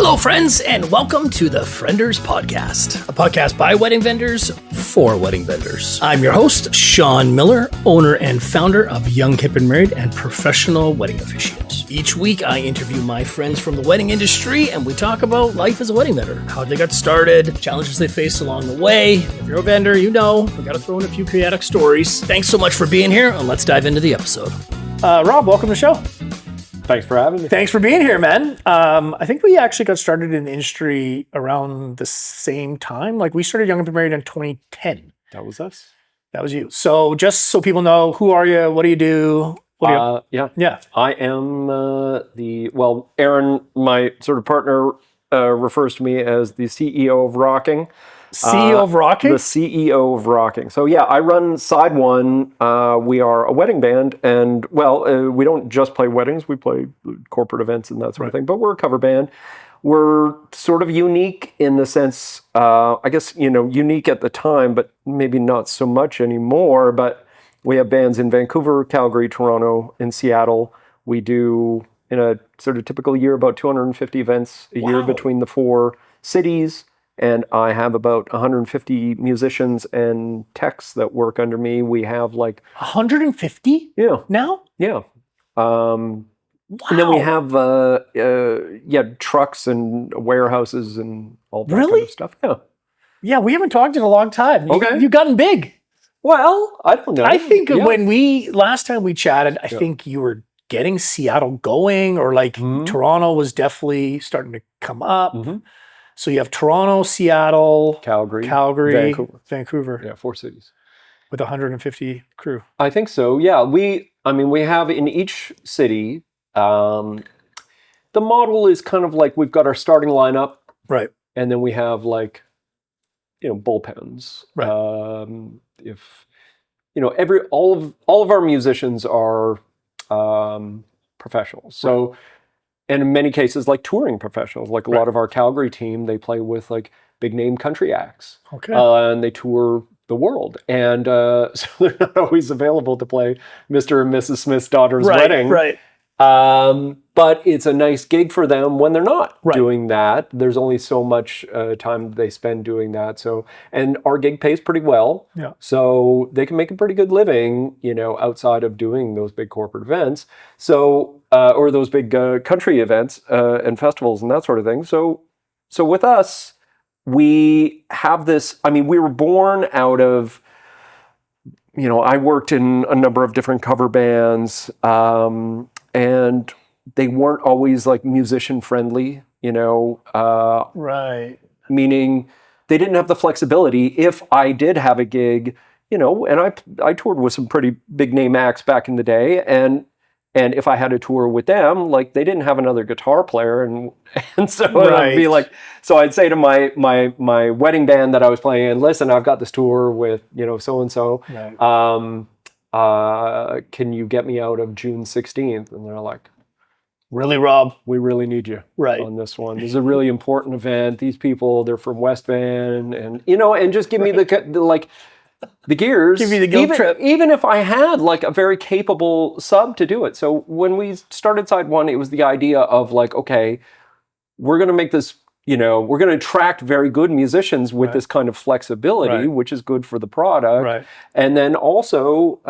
Hello, friends, and welcome to the Friendors podcast, a podcast by wedding vendors for wedding vendors. I'm your host, Shawn Miller, owner and founder of Young, Hip, and Married and professional wedding officiants. Each week, I interview my friends from the wedding industry, and we talk about life as a wedding vendor, how they got started, challenges they faced along the way. If you're a vendor, you know we got to throw in a few chaotic stories. Thanks so much for being here, and let's dive into the episode. Rob, welcome to the show. Thanks for having me. Thanks for being here, man. I think we actually got started in the industry around the same time. Like we started Young and Married in 2010. That was us. That was you. So just so people know, who are you? What do you do? Yeah. I am Aaron, my sort of partner, refers to me as the CEO of Rocking. CEO of Rocking? The CEO of Rocking. So yeah, I run Side One. We are a wedding band, and we don't just play weddings. We play corporate events and that sort of thing. But we're a cover band. We're sort of unique in the sense, unique at the time, but maybe not so much anymore. But we have bands in Vancouver, Calgary, Toronto, and Seattle. We do, in a sort of typical year, about 250 events a year between the four cities. And I have about 150 musicians and techs that work under me. We have 150? Yeah. Now? Yeah. Wow. And then we have trucks and warehouses and all that kind of stuff. Yeah. Yeah, we haven't talked in a long time. Okay. You've gotten big. Well, I don't know. I think when last time we chatted, I think you were getting Seattle going, or Toronto was definitely starting to come up. Mm-hmm. So you have Toronto, Seattle, Calgary, Vancouver. Yeah, four cities. With 150 crew. I think so, yeah. We have in each city, the model is kind of like we've got our starting lineup. Right. And then we have bullpens. Right. All of our musicians are professionals. So and in many cases, touring professionals, a lot of our Calgary team, they play with big name country acts. Okay. And they tour the world. And so they're not always available to play Mr. and Mrs. Smith's daughter's wedding. Right. But it's a nice gig for them when they're not doing that. There's only so much time they spend doing that. So, and our gig pays pretty well. Yeah. So they can make a pretty good living, outside of doing those big corporate events. So, or those big country events and festivals and that sort of thing. So with us, we have this. We were born out of. I worked in a number of different cover bands. And they weren't always musician friendly, right. Meaning they didn't have the flexibility. If I did have a gig, and I toured with some pretty big name acts back in the day, and if I had a tour with them, they didn't have another guitar player, and so I'd be so I'd say to my wedding band that I was playing, listen, I've got this tour with so and so. Can you get me out of June 16th? And they're like, really, Rob? We really need you on this one. This is a really important event. These people, they're from West Van, and just give me the gears. Give me the guilt trip. Even if I had a very capable sub to do it. So when we started Side One, it was the idea of okay, we're going to make this. We're going to attract very good musicians with this kind of flexibility, which is good for the product. Right. And then also,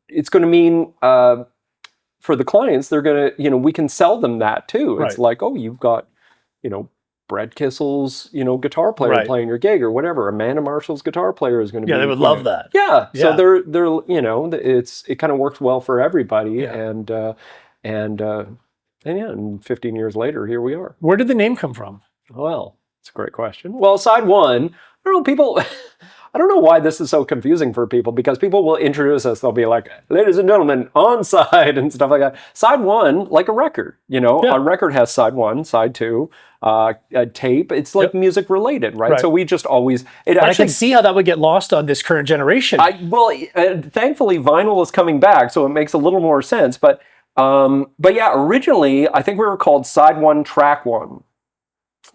it's going to mean for the clients, they're going to, we can sell them that too. Right. It's you've got, Brett Kissel's, guitar player playing your gig or whatever. Amanda Marshall's guitar player is going to be. Yeah, they would love that. Yeah. So they're it kind of works well for everybody. Yeah. And 15 years later, here we are. Where did the name come from? Well, it's a great question. Well, Side One, I don't know why this is so confusing for people, because people will introduce us. They'll be like, ladies and gentlemen, on Side and stuff like that. Side One, like a record, a record has Side One, Side Two, a tape. It's music related, right? So we just always, I can see how that would get lost on this current generation. Thankfully vinyl is coming back, so it makes a little more sense. But yeah, originally, I think we were called Side One, Track One,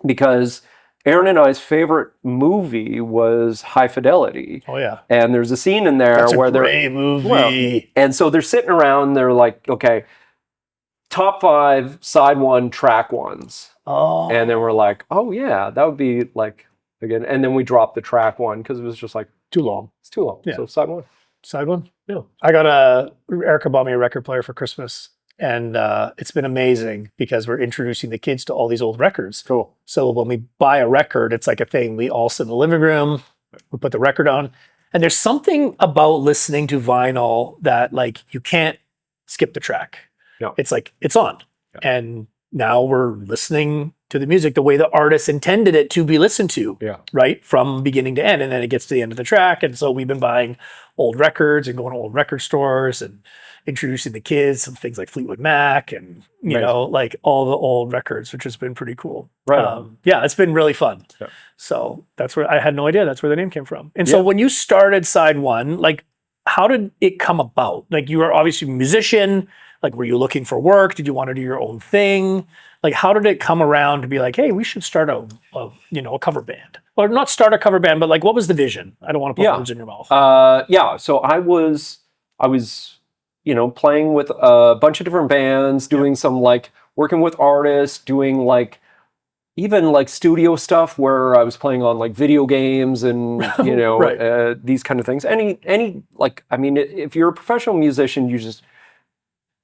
because Aaron and I's favorite movie was High Fidelity. Oh, yeah. And there's a scene in there That's where a great movie. Well, and so they're sitting around, they're like, okay, top 5 side 1 track ones. Oh. And then we're like, oh yeah, that would be like, again, and then we dropped the track 1 because it was just like, too long. it's too long. Yeah. So side 1. Side 1? Yeah. I got Erica bought me a record player for Christmas. And it's been amazing because we're introducing the kids to all these old records. Cool. So when we buy a record, it's like a thing. We all sit in the living room, we put the record on. And there's something about listening to vinyl that like you can't skip the track. No. It's like, it's on. Yeah. And now we're listening to the music the way the artist intended it to be listened to, right? From beginning to end. And then it gets to the end of the track. And so we've been buying old records and going to old record stores and introducing the kids some things like Fleetwood Mac and, you know, like all the old records, which has been pretty cool. Right. Yeah, it's been really fun. Yeah. So that's where I had no idea that's where the name came from. And so when you started side 1, like how did it come about? Like you were obviously a musician. Like, were you looking for work? Did you want to do your own thing? Like, how did it come around to be like, hey, we should start a cover band? Or not start a cover band, but like, what was the vision? I don't want to put words in your mouth. So I was, playing with a bunch of different bands, doing some like working with artists, doing like even like studio stuff where I was playing on like video games and these kind of things. Any like, I mean, if you're a professional musician, you just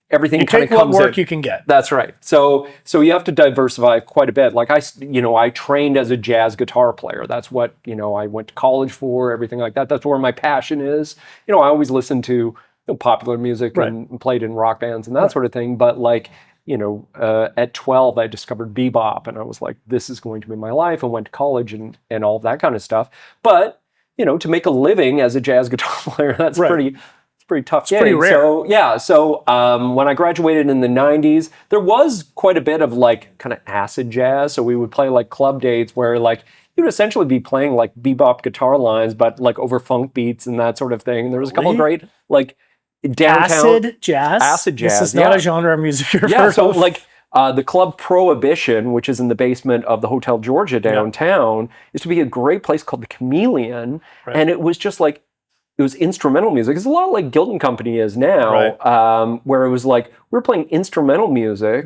everything kind of comes what work in. You can get. That's right. So you have to diversify quite a bit. Like I trained as a jazz guitar player. That's what, I went to college for, everything like that. That's where my passion is. I always listened to popular music and played in rock bands and that sort of thing. But like, at 12, I discovered bebop and I was like, this is going to be my life, and went to college and all of that kind of stuff. But, to make a living as a jazz guitar player, that's pretty tough gig. Pretty rare. So when I graduated in the 90s, there was quite a bit of like kind of acid jazz. So we would play like club dates where like you'd essentially be playing like bebop guitar lines, but like over funk beats and that sort of thing. And there was a couple of great like downtown acid jazz. This is not a genre of music you're heard so of. like the club Prohibition, which is in the basement of the Hotel Georgia downtown, used to be a great place called the Chameleon, and it was just like, it was instrumental music. It's a lot like Guild and Company is now, where it was like, we were playing instrumental music,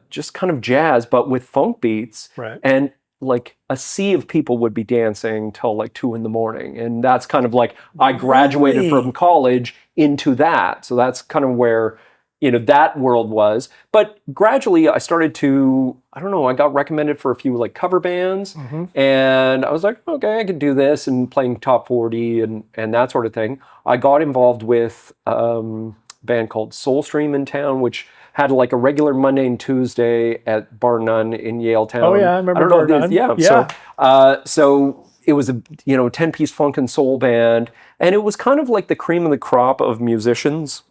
just kind of jazz, but with funk beats. Right. And like a sea of people would be dancing till like 2 a.m. And that's kind of like, I graduated from college into that. So that's kind of where, that world was. But gradually I started to, I got recommended for a few like cover bands, and I was like, okay, I can do this, and playing top 40 and that sort of thing. I got involved with a band called Soulstream in town, which had like a regular Monday and Tuesday at Bar None in Yaletown. Oh yeah, I remember Bar None. Yeah. So it was a 10-piece funk and soul band, and it was kind of like the cream of the crop of musicians.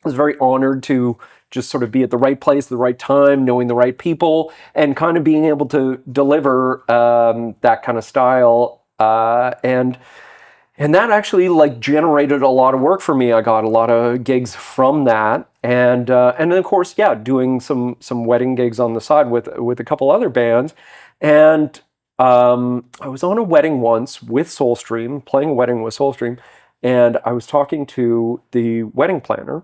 I was very honored to just sort of be at the right place at the right time, knowing the right people, and kind of being able to deliver that kind of style. And that actually like generated a lot of work for me. I got a lot of gigs from that, and then of course, doing some wedding gigs on the side with a couple other bands. And I was on a wedding once with Soulstream, playing a wedding with Soulstream, and I was talking to the wedding planner.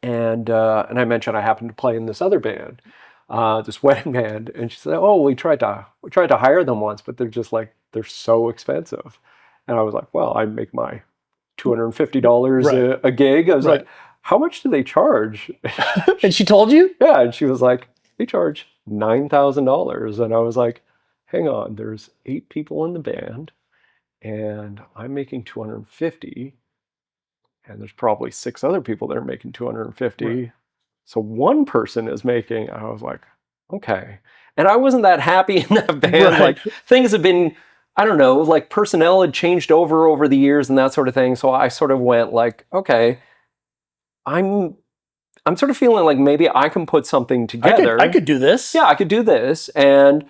And I mentioned I happened to play in this other band, this wedding band, and she said, "Oh, we tried to hire them once, but they're so expensive." And I was like, "Well, I make my $250 a gig." I was like, "How much do they charge?" And she told you? Yeah, and she was like, "They charge $9,000." And I was like, "Hang on, there's 8 people in the band, and I'm making $250. And there's probably 6 other people that are making $250. Right. So one person is making," I was like, okay. And I wasn't that happy in that band. Right. Like things have been, I don't know, like personnel had changed over the years and that sort of thing. So I sort of went like, okay, I'm sort of feeling like maybe I can put something together. I could do this. Yeah, I could do this. And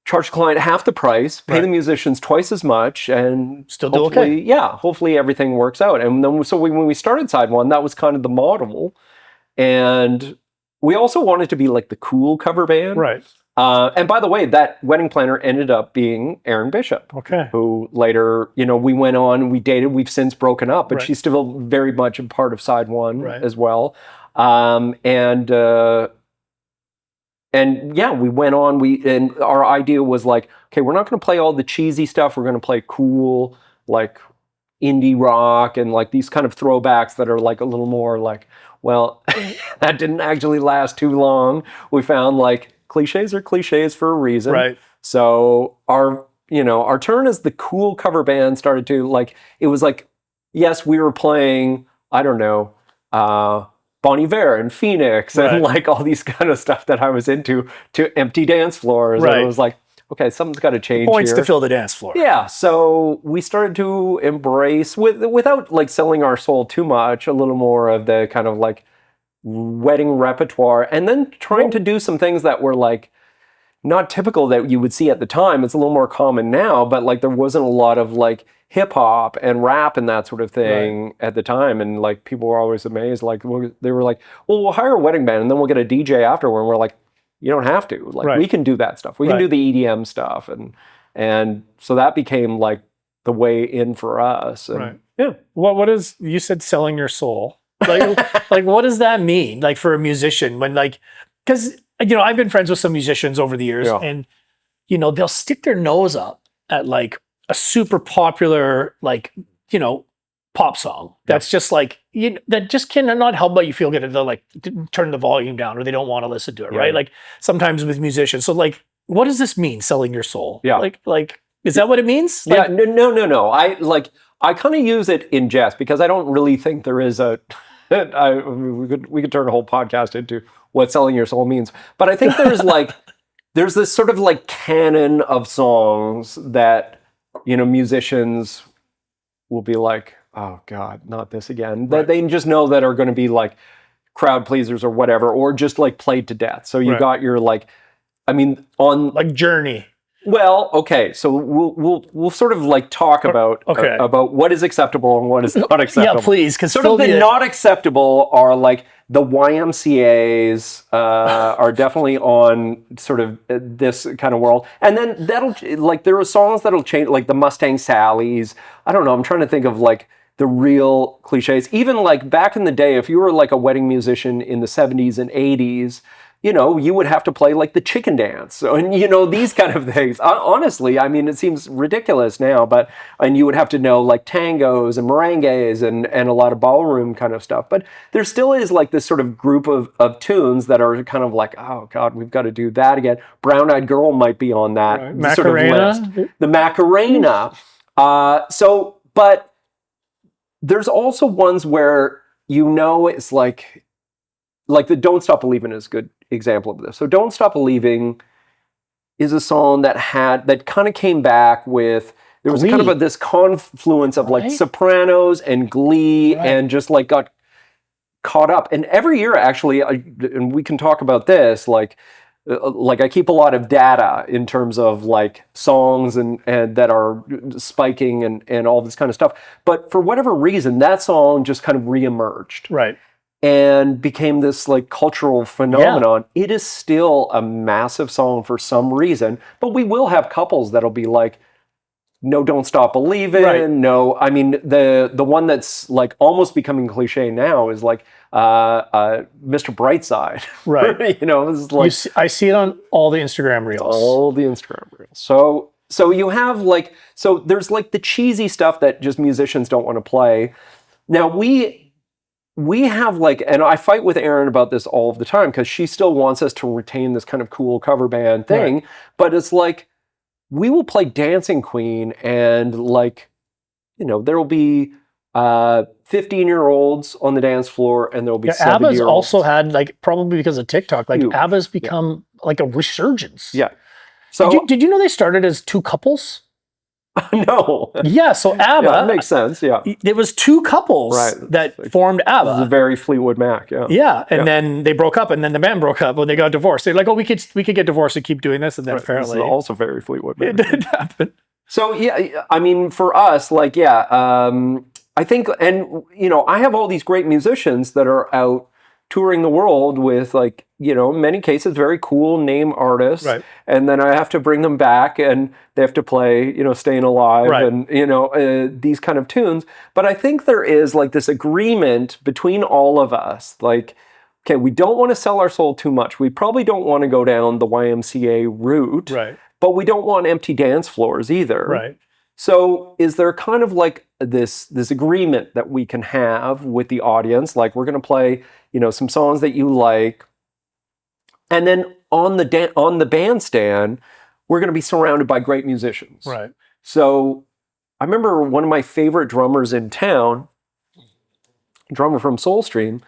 charge the client half the price, pay the musicians twice as much, and still do okay. Yeah, hopefully everything works out. And then, so when we started side 1, that was kind of the model. And we also wanted to be like the cool cover band. Right. And by the way, that wedding planner ended up being Erin Bishop. Okay. Who later, we went on, we dated, we've since broken up, but she's still very much a part of side 1 as well. And yeah, we went on. And our idea was like, okay, we're not going to play all the cheesy stuff. We're going to play cool, like indie rock and like these kind of throwbacks that are like a little more like, well, that didn't actually last too long. We found like cliches are cliches for a reason. Right. So our turn as the cool cover band started to like, it was like, yes, we were playing, I don't know, Bon Iver and Phoenix and like all these kind of stuff that I was into, to empty dance floors. Right. And it was like, okay, something's got to change Points here. to fill the dance floor. Yeah, so we started to embrace, without like selling our soul too much, a little more of the kind of like wedding repertoire, and then trying to do some things that were like not typical that you would see at the time. It's a little more common now, but like there wasn't a lot of like hip hop and rap and that sort of thing at the time. And like people were always amazed. Like they were like, well, we'll hire a wedding band and then we'll get a DJ afterward. And we're like, you don't have to. Like we can do that stuff. We can do the EDM stuff, and so that became like the way in for us. And, yeah. What is, you said selling your soul? Like what does that mean? Like for a musician, when like, because I've been friends with some musicians over the years, and they'll stick their nose up at like a super popular like pop song that's just like that just cannot help but you feel good. They'll like turn the volume down, or they don't want to listen to it, right? Like sometimes with musicians. So like, what does this mean, selling your soul? Yeah. Like is that what it means? Like, yeah. No. I kind of use it in jest because I don't really think there is a. We could turn a whole podcast into what selling your soul means, but I think there's this sort of like canon of songs that musicians will be like, oh God, not this again. That they just know that are going to be like crowd pleasers or whatever, or just like played to death. So you got your like, I mean, on like Journey. Well, okay, so we'll sort of like talk about what is acceptable and what is not acceptable. Yeah, please, because sort of the not acceptable are like the YMCA's are definitely on sort of this kind of world, and then that'll like there are songs that'll change, like the Mustang Sallies. I don't know. I'm trying to think of like the real cliches. Even like back in the day, if you were like a wedding musician in the 70s and 80s. You would have to play like the chicken dance and, these kind of things. Honestly, I mean, it seems ridiculous now, and you would have to know like tangos and merengues and a lot of ballroom kind of stuff. But there still is like this sort of group of tunes that are kind of like, oh God, we've got to do that again. Brown Eyed Girl might be on that sort of list. The Macarena. But there's also ones where, it's like the Don't Stop Believin' is a good example of this. So Don't Stop Believing is a song that kind of came back with, there was kind of this confluence of like Sopranos and Glee and just like got caught up. And every year actually, and we can talk about this, like I keep a lot of data in terms of like songs and that are spiking and all this kind of stuff. But for whatever reason, that song just kind of reemerged. Right. And became this like cultural phenomenon. Yeah. It is still a massive song for some reason, but we will have couples that'll be like, no, Don't Stop Believin'. Right. No, I mean, the one that's like almost becoming cliche now is like Mr. Brightside. Right. This is like, I see it on all the Instagram reels. All the Instagram reels. So you have like, so there's like the cheesy stuff that just musicians don't want to play. Now we have like, and I fight with Erin about this all of the time because she still wants us to retain this kind of cool cover band thing, but it's like, we will play Dancing Queen and like, there will be 15-year-olds on the dance floor and there will be 7-year-olds. ABBA's also had like, probably because of TikTok, like ABBA's become like a resurgence. Yeah. So did you know they started as two couples? No. Yeah, so ABBA. Yeah, that makes sense, yeah. There was two couples that formed ABBA. This is very Fleetwood Mac, yeah. Yeah, and then they broke up, and then the band broke up when they got divorced. They're like, oh, we could get divorced and keep doing this, and then apparently... This is also very Fleetwood Mac. It did happen. So, yeah, I mean, for us, like, I think, and, I have all these great musicians that are out touring the world with like, in many cases, very cool name artists. Right. And then I have to bring them back and they have to play, Staying Alive and, these kind of tunes. But I think there is like this agreement between all of us, like okay, we don't want to sell our soul too much. We probably don't want to go down the YMCA route, Right. but we don't want empty dance floors either. Right. So is there kind of like this agreement that we can have with the audience? Like we're going to play, some songs that you like, and then on the bandstand, we're going to be surrounded by great musicians. Right. So I remember one of my favorite drummers in town, drummer from Soulstream. I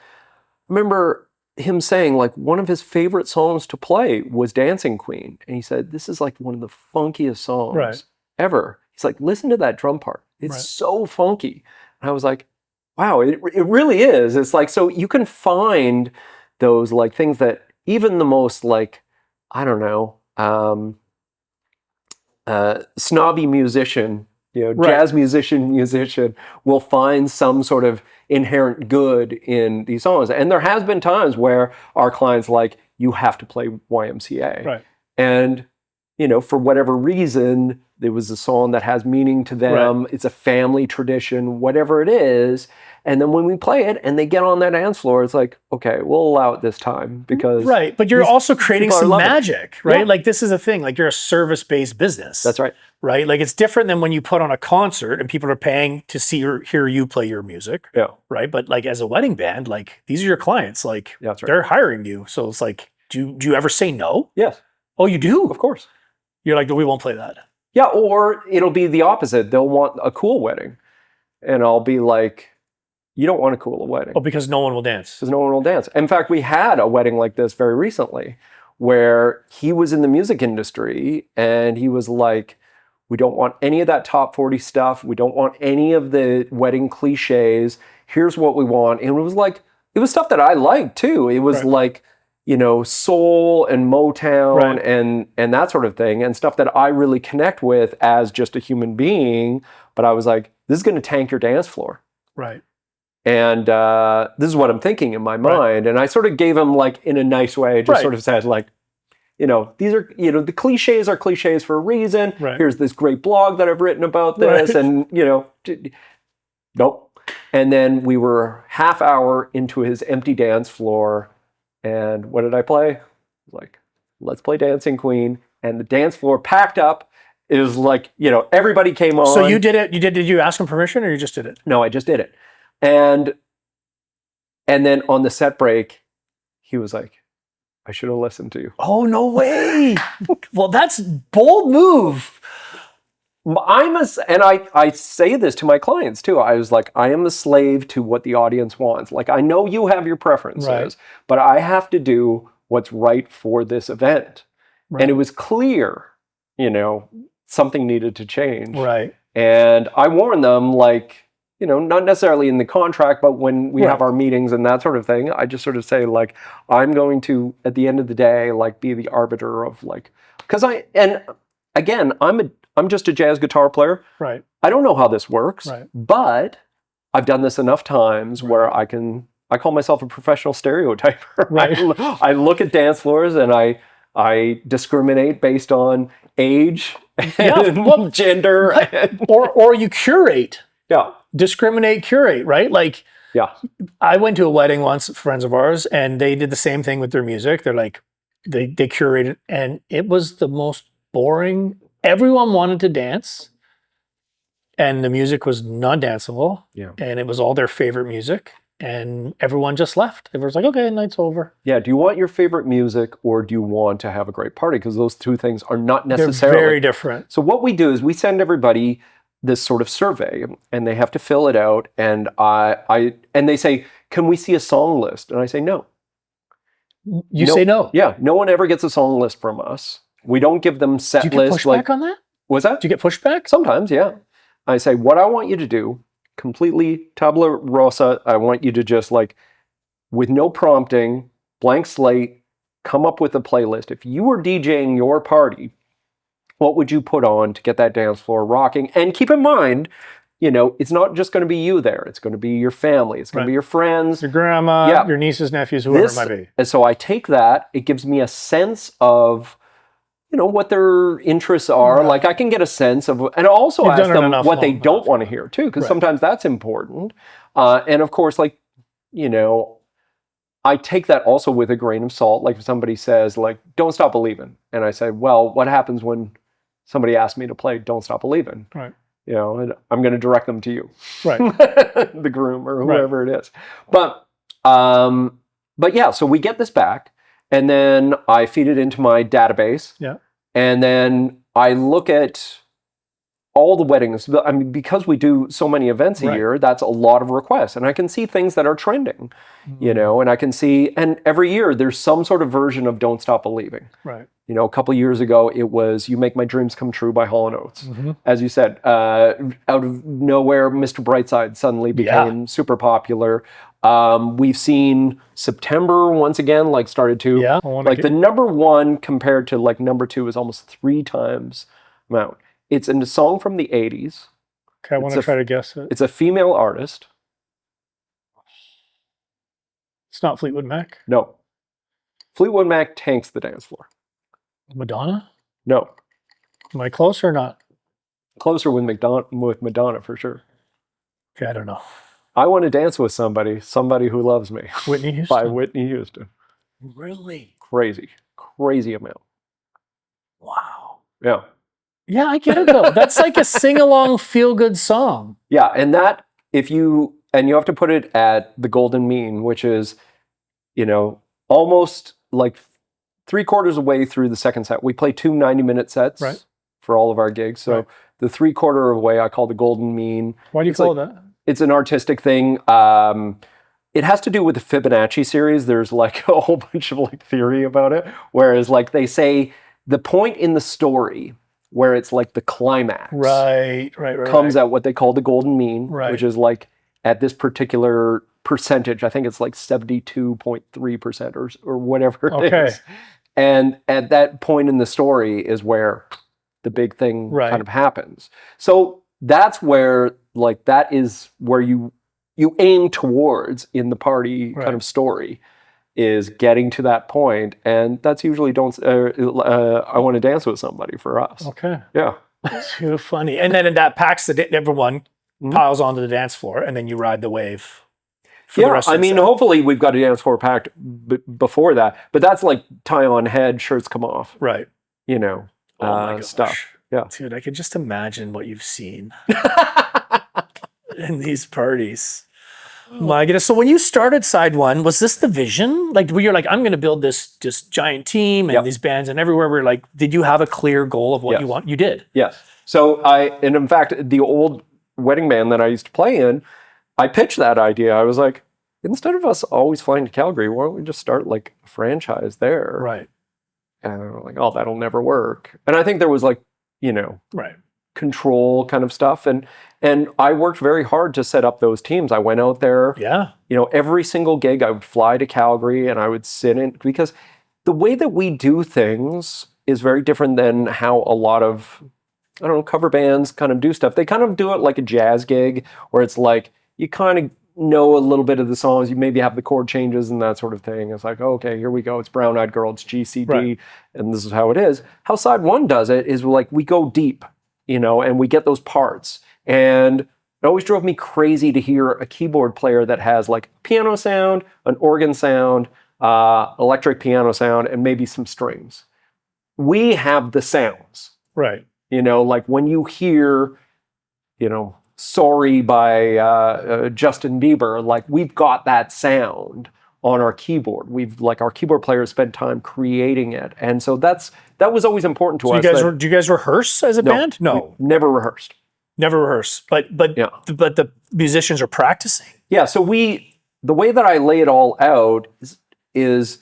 remember him saying like one of his favorite songs to play was Dancing Queen. And he said, this is like one of the funkiest songs ever. He's like, listen to that drum part. It's so funky. And I was like, wow, it really is. It's like, so you can find those like things that even the most like, I don't know, snobby musician, jazz musician will find some sort of inherent good in these songs. And there has been times where our clients like, you have to play YMCA. Right. And, for whatever reason, there was a song that has meaning to them. Right. It's a family tradition, whatever it is. And then when we play it and they get on that dance floor, it's like, okay, we'll allow it this time because... Right, but you're also creating some magic, right? Yeah. Like this is a thing, like you're a service-based business. That's right. Right? Like it's different than when you put on a concert and people are paying to see or hear you play your music. Yeah. Right? But like as a wedding band, like these are your clients. Like that's right. They're hiring you. So it's like, do you ever say no? Yes. Oh, you do? Of course. You're like, we won't play that. Yeah, or it'll be the opposite. They'll want a cool wedding. And I'll be like, you don't want a cool wedding. Oh, because no one will dance. Because no one will dance. In fact, we had a wedding like this very recently where he was in the music industry and he was like, we don't want any of that top 40 stuff. We don't want any of the wedding cliches. Here's what we want. And it was like, it was stuff that I liked too. It was like, soul and Motown and that sort of thing, and stuff that I really connect with as just a human being. But I was like, this is going to tank your dance floor. Right. And this is what I'm thinking in my mind. And I sort of gave him like in a nice way, just sort of said like, these are, the cliches are cliches for a reason. Right. Here's this great blog that I've written about this. And, nope. And then we were half hour into his empty dance floor. And what did I play? Like, let's play Dancing Queen. And the dance floor packed up. It was like, everybody came on. So you did it. Did you ask him permission or you just did it? No, I just did it. And then on the set break, he was like, I should have listened to you. Oh, no way. Well, that's bold move. I say this to my clients too. I was like, I am a slave to what the audience wants. Like, I know you have your preferences, but I have to do what's right for this event. Right. And it was clear, something needed to change. Right. And I warned them, like, not necessarily in the contract, but when we have our meetings and that sort of thing, I just sort of say, like, I'm going to, at the end of the day, like, be the arbiter of, like, because again, I'm just a jazz guitar player. Right. I don't know how this works, but I've done this enough times where I call myself a professional stereotyper. Right. I look at dance floors and I discriminate based on age and gender. Or you curate. Yeah. Discriminate, curate, right? Like, yeah. I went to a wedding once, friends of ours, and they did the same thing with their music. They're like, they curated, and it was the most boring. Everyone wanted to dance, and the music was non-danceable. Yeah. And it was all their favorite music, and everyone just left. Everyone's like, okay, night's over. Yeah. Do you want your favorite music, or do you want to have a great party? Because those two things are not necessarily... They're very different. So what we do is we send everybody this sort of survey, and they have to fill it out, and and they say, can we see a song list? And I say, no. You say no? Yeah, no one ever gets a song list from us. We don't give them set lists. Do you get pushback on that? Was that? Do you get pushback? Sometimes, yeah. I say, what I want you to do, completely tabula rasa, I want you to just like, with no prompting, blank slate, come up with a playlist. If you were DJing your party, what would you put on to get that dance floor rocking? And keep in mind, it's not just going to be you there. It's going to be your family. It's going to be your friends. Your grandma, your nieces, nephews, whoever it might be. And so I take that. It gives me a sense of, what their interests are. Right. Like I can get a sense of, and also ask them what they don't want to hear too, because sometimes that's important. And of course, like, I take that also with a grain of salt. Like if somebody says like, don't stop believing. And I say, well, what happens when somebody asks me to play Don't Stop Believing? Right. You know, and I'm going to direct them to you. Right. The groom or whoever it is. But yeah, so we get this back and then I feed it into my database. Yeah. And then I look at all the weddings. I mean, because we do so many events a year, that's a lot of requests. And I can see things that are trending, you know, and I can see, and every year there's some sort of version of Don't Stop Believing. Right. You know, a couple years ago, it was You Make My Dreams Come True by Hall & Oates. As you said, out of nowhere, Mr. Brightside suddenly became super popular. We've seen September once again, like started to, like the number one compared to like number two is almost 3 times amount. It's a song from the 80s. Okay, I want to try to guess it. It's a female artist. It's not Fleetwood Mac? No. Fleetwood Mac tanks the dance floor. Madonna? No. Am I close or not? Closer with Madonna for sure. Okay, I don't know. I Want to Dance with Somebody Who Loves Me. Whitney Houston? By Whitney Houston. Really? Crazy amount. Wow. Yeah. Yeah, I get it though. That's like a sing-along feel-good song. Yeah, and that, you have to put it at the golden mean, which is, you know, almost like 3/4 of the way through the second set. We play 2 90-minute sets for all of our gigs. So the 3/4 of the way I call the golden mean. Why do you call it that? It's an artistic thing. It has to do with the Fibonacci series. There's like a whole bunch of like theory about it. Whereas like they say the point in the story where it's like the climax comes at what they call the golden mean, which is like at this particular percentage. I think it's like 72.3% or whatever it is. And at that point in the story is where the big thing kind of happens. So that's where like that is where you aim towards in the party kind of story, is getting to that point, and that's usually I Want to Dance with Somebody for us. Okay. Yeah. Too funny. And then that packs everyone piles onto the dance floor, and then you ride the wave. For the rest of the set. Hopefully we've got a dance floor packed before that, but that's like tie on head, shirts come off. Right. You know, stuff. Yeah. Dude, I could just imagine what you've seen in these parties. My goodness. So when you started Side One, was this the vision? Like, were you like, I'm going to build this giant team and these bands and everywhere? We're like, did you have a clear goal of what you want? You did. Yes. So and in fact, the old wedding band that I used to play in, I pitched that idea. I was like, instead of us always flying to Calgary, why don't we just start like a franchise there? Right. And I'm like, oh, that'll never work. And I think there was like, you know, control kind of stuff. And I worked very hard to set up those teams. I went out there. Yeah. You know, every single gig I would fly to Calgary and I would sit in, because the way that we do things is very different than how a lot of, I don't know, cover bands kind of do stuff. They kind of do it like a jazz gig where it's like, you kind of know a little bit of the songs, you maybe have the chord changes and that sort of thing. It's like, oh, okay, here we go. It's Brown Eyed Girl, it's GCD, and this is how it is. How Side One does it is like we go deep, you know, and we get those parts. And it always drove me crazy to hear a keyboard player that has like piano sound, an organ sound, electric piano sound, and maybe some strings. We have the sounds. Right. You know, like when you hear, you know, Sorry by Justin Bieber, like we've got that sound on our keyboard. Our keyboard players spent time creating it. And so that was always important to us. Do you guys rehearse as a band? No. Never rehearsed. Never rehearse. But the musicians are practicing. Yeah, so the way that I lay it all out is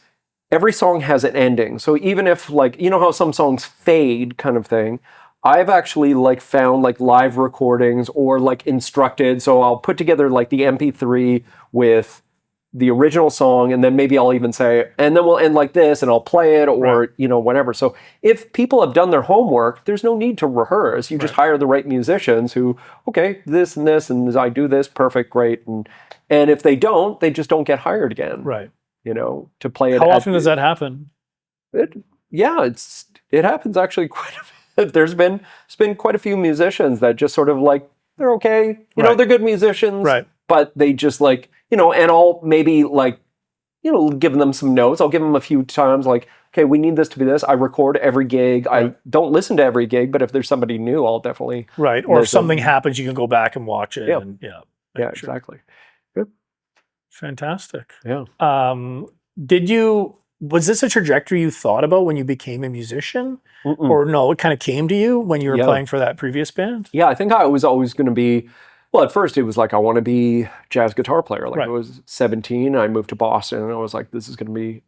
every song has an ending. So even if like, you know how some songs fade kind of thing, I've actually like found like live recordings or like instructed. So I'll put together like the MP3 with the original song, and then maybe I'll even say, and then we'll end like this, and I'll play it, or you know, whatever. So if people have done their homework, there's no need to rehearse. You just hire the right musicians who, okay, this, and I do this, perfect, great, and if they don't, they just don't get hired again. Right. You know, to play it. How often does that happen? It happens actually quite a bit. There's been quite a few musicians that just sort of like, they're okay, you know, they're good musicians, but they just like, you know, and I'll maybe like giving them some notes. I'll give them a few times like, okay, we need this to be this. I record every gig. I don't listen to every gig, but if there's somebody new, I'll definitely Right. Or if something happens, you can go back and watch it. Yeah. And, Yeah, sure. exactly. Good. Fantastic. Yeah. Was this a trajectory you thought about when you became a musician? Mm-mm. Or no, it kind of came to you when you were Yeah. playing for that previous band? Yeah, I think I was always going to be, well, at first it was like, I want to be jazz guitar player. Like I was 17, I moved to Boston and I was like, this is going to be,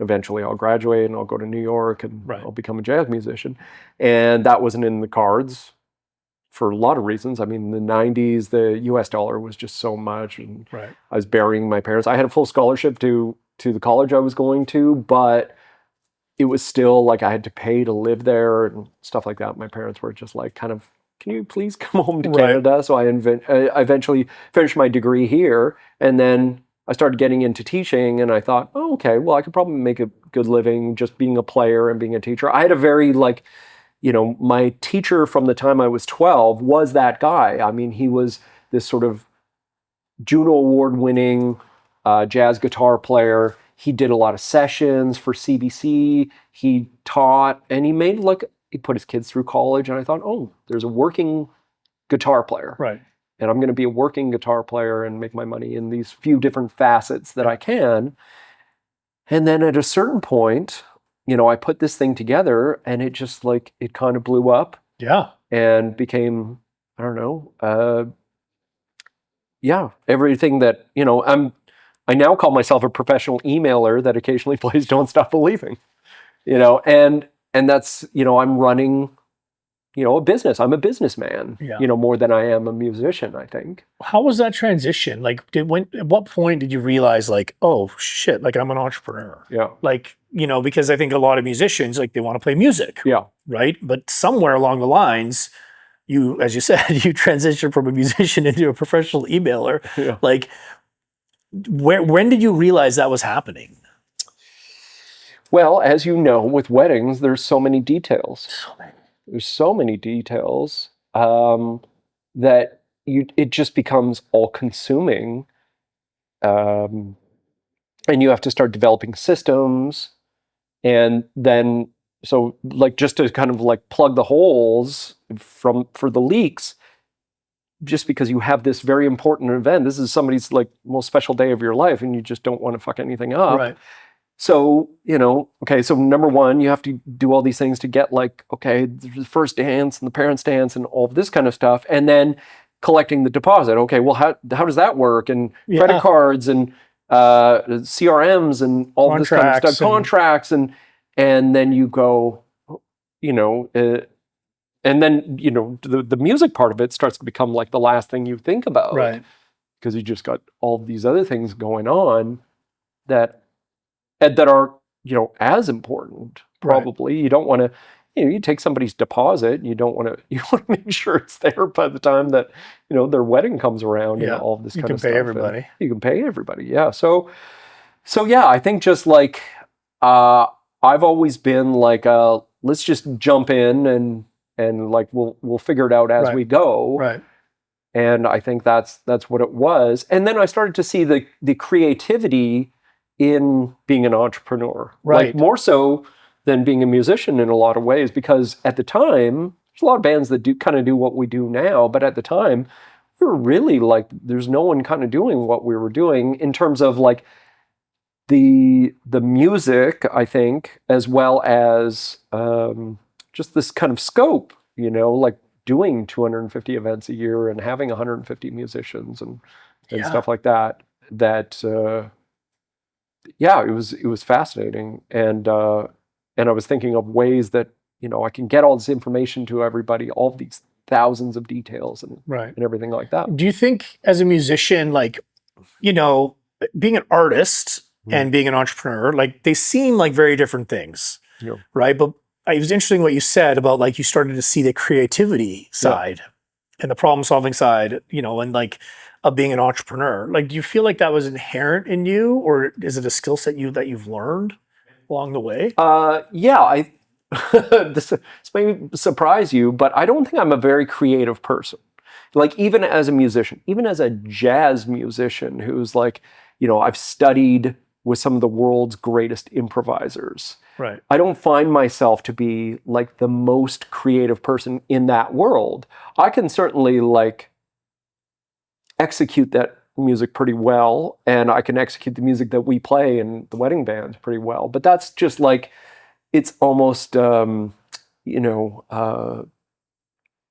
eventually I'll graduate and I'll go to New York and I'll become a jazz musician. And that wasn't in the cards for a lot of reasons. I mean, in the 90s, the US dollar was just so much and I was burying my parents. I had a full scholarship to the college I was going to, but it was still like I had to pay to live there and stuff like that. My parents were just like, kind of, can you please come home to Canada? So I eventually finished my degree here, and then I started getting into teaching, and I thought, oh, okay, well, I could probably make a good living just being a player and being a teacher. I had a very my teacher from the time I was 12 was that guy. I mean, he was this sort of Juno Award-winning jazz guitar player. He did a lot of sessions for CBC. He taught, and he put his kids through college. And I thought, oh, there's a working guitar player. Right. And I'm going to be a working guitar player and make my money in these few different facets that I can. And then at a certain point, I put this thing together and it just it kind of blew up. Yeah. And became, I don't know, everything that, I now call myself a professional emailer that occasionally plays Don't Stop Believing, and that's, I'm running, a business. I'm a businessman, more than I am a musician, I think. How was that transition? At what point did you realize oh shit, I'm an entrepreneur? Yeah. Because I think a lot of musicians, they want to play music. Yeah. Right. But somewhere along the lines, you, as you said, you transitioned from a musician into a professional emailer. Yeah. When did you realize that was happening? Well, as you know, with weddings, there's so many details. There's so many details that it just becomes all-consuming, and you have to start developing systems, and then just to kind of plug the holes for the leaks. Just because you have this very important event, this is somebody's most special day of your life, and you just don't want to fuck anything up. Right. So, okay, so number one, you have to do all these things to get the first dance and the parents' dance and all of this kind of stuff. And then collecting the deposit. Okay, well, how does that work? And credit cards and CRMs and all this kind of stuff, contracts. And then you go, and then, the music part of it starts to become the last thing you think about. Right. Because you just got all of these other things going on that are, as important, probably. Right. You don't want to, you take somebody's deposit, you want to make sure it's there by the time that, their wedding comes around and all of this kind of stuff. You can pay everybody. You can pay everybody, yeah. So yeah, I think just I've always been let's just jump in and we'll figure it out as we go. Right. And I think that's what it was. And then I started to see the creativity in being an entrepreneur. Right. More so than being a musician in a lot of ways, because at the time, there's a lot of bands that do what we do now, but at the time, we were really there's no one kind of doing what we were doing in terms of the music, I think, as well as just this kind of scope, doing 250 events a year and having 150 musicians and stuff like that. It was fascinating. And I was thinking of ways that, I can get all this information to everybody, all of these thousands of details and everything like that. Do you think as a musician, being an artist and being an entrepreneur, they seem like very different things, right? But it was interesting what you said about you started to see the creativity side and the problem solving side, and of being an entrepreneur. Do you feel like that was inherent in you, or is it a skill set that you've learned along the way? This may surprise you, but I don't think I'm a very creative person. Even as a musician, even as a jazz musician who's I've studied with some of the world's greatest improvisers. Right. I don't find myself to be like the most creative person in that world. I can certainly like execute that music pretty well, and I can execute the music that we play in the wedding band pretty well. But that's just like, it's almost, how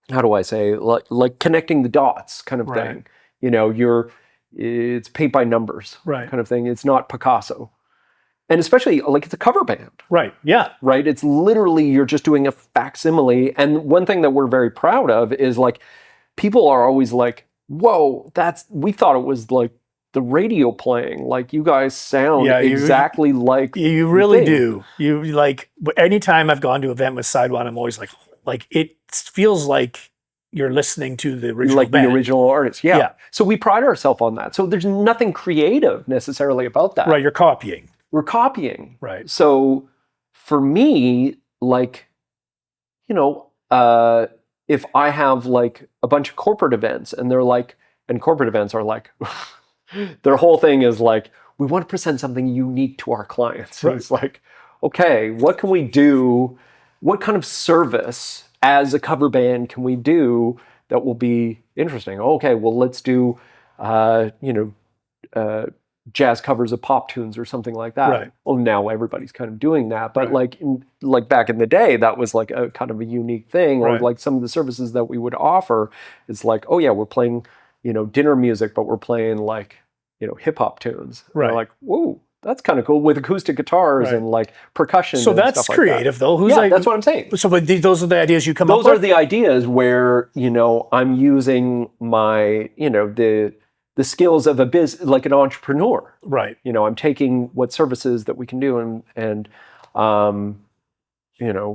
do I say, like connecting the dots kind of Right. thing. It's paint by numbers Right. kind of thing. It's not Picasso. And especially like it's a cover band. Right. Yeah. Right? It's literally, you're just doing a facsimile. And one thing that we're very proud of is like, people are always like, whoa, we thought it was like the radio playing. Like you guys sound exactly like you really do. You like, anytime I've gone to an event with Side One, I'm always like it feels like you're listening to the original like band. The original artist. Yeah. So we pride ourselves on that. So there's nothing creative necessarily about that. Right. You're copying. We're copying. Right. So for me, like, if I have like a bunch of corporate events and corporate events are like, their whole thing is like, we want to present something unique to our clients. Right. It's like, okay, what can we do? What kind of service as a cover band can we do that will be interesting? Okay, well, let's do, jazz covers of pop tunes or something like that. Right. Well, now everybody's kind of doing that, but like back in the day, that was like a kind of a unique thing. Or like some of the services that we would offer is like, oh yeah, we're playing, dinner music, but we're playing like, hip hop tunes. Right. They're like, whoa, that's kind of cool with acoustic guitars and like percussion. So and that's stuff creative, like that. though. That's what I'm saying. So, but those are the ideas you come up with? Those are the ideas where, I'm using my, the skills of like an entrepreneur. Right. I'm taking what services that we can do and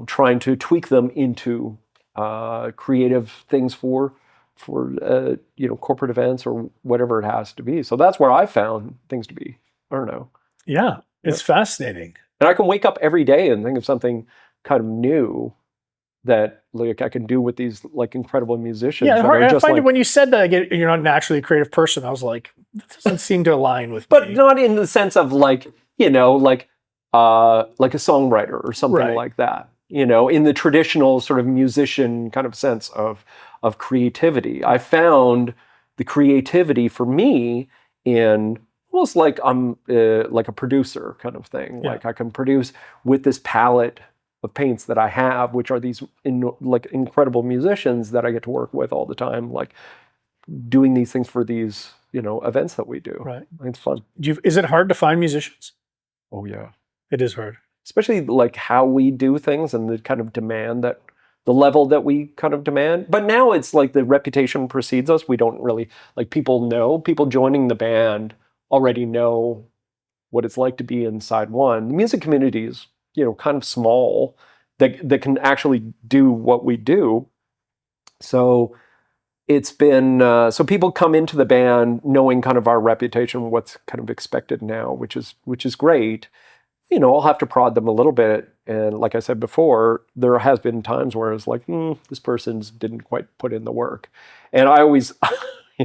trying to tweak them into creative things for corporate events or whatever it has to be. So that's where I found things to be. I don't know. Yeah, it's fascinating. And I can wake up every day and think of something kind of new that like I can do with these like incredible musicians. Yeah, I find like, when you said that you're not naturally a creative person, I was like, that doesn't seem to align with but me. not in the sense of like, like a songwriter or something like that. In the traditional sort of musician kind of sense of creativity. I found the creativity for me in almost like I'm like a producer kind of thing. Yeah. Like I can produce with this palette of paints that I have, which are these like incredible musicians that I get to work with all the time, like doing these things for these, events that we do. Right. It's fun. Is it hard to find musicians? Oh yeah. It is hard. Especially like how we do things and the kind of demand the level that we kind of demand. But now it's like the reputation precedes us. We don't really, like people joining the band already know what it's like to be in Side One. The music community is, kind of small that can actually do what we do. So it's been, so people come into the band knowing kind of our reputation, what's kind of expected now, which is great. I'll have to prod them a little bit. And like I said before, there has been times where it's like, this person's didn't quite put in the work. And I always,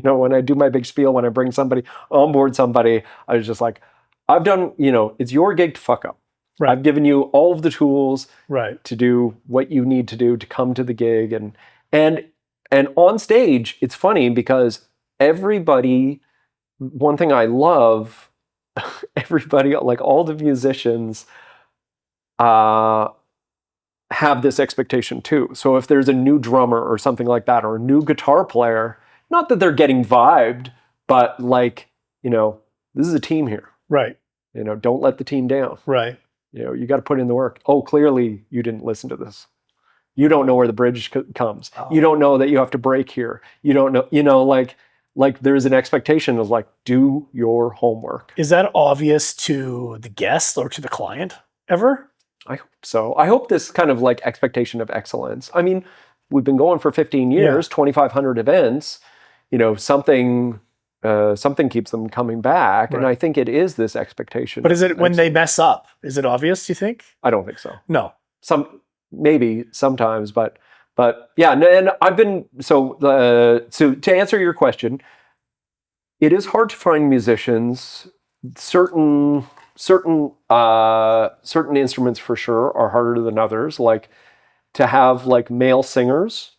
when I do my big spiel, when I bring somebody on board somebody, I was just like, I've done, it's your gig to fuck up. Right. I've given you all of the tools to do what you need to do to come to the gig. And on stage, it's funny because one thing I love, everybody, like all the musicians have this expectation too. So if there's a new drummer or something like that, or a new guitar player, not that they're getting vibed, but like, this is a team here. Right. Don't let the team down. Right. You got to put in the work. Oh, clearly you didn't listen to this. You don't know where the bridge comes. Oh. You don't know that you have to break here. You don't know, like there's an expectation of like, do your homework. Is that obvious to the guest or to the client ever? I hope so. I hope this kind of like expectation of excellence. I mean, we've been going for 15 years, 2,500 events, something keeps them coming back. Right. And I think it is this expectation. But is it when they mess up? Is it obvious, do you think? I don't think so. No. Maybe sometimes, but yeah. And I've been, so to answer your question, it is hard to find musicians. Certain certain instruments for sure are harder than others. Like to have like male singers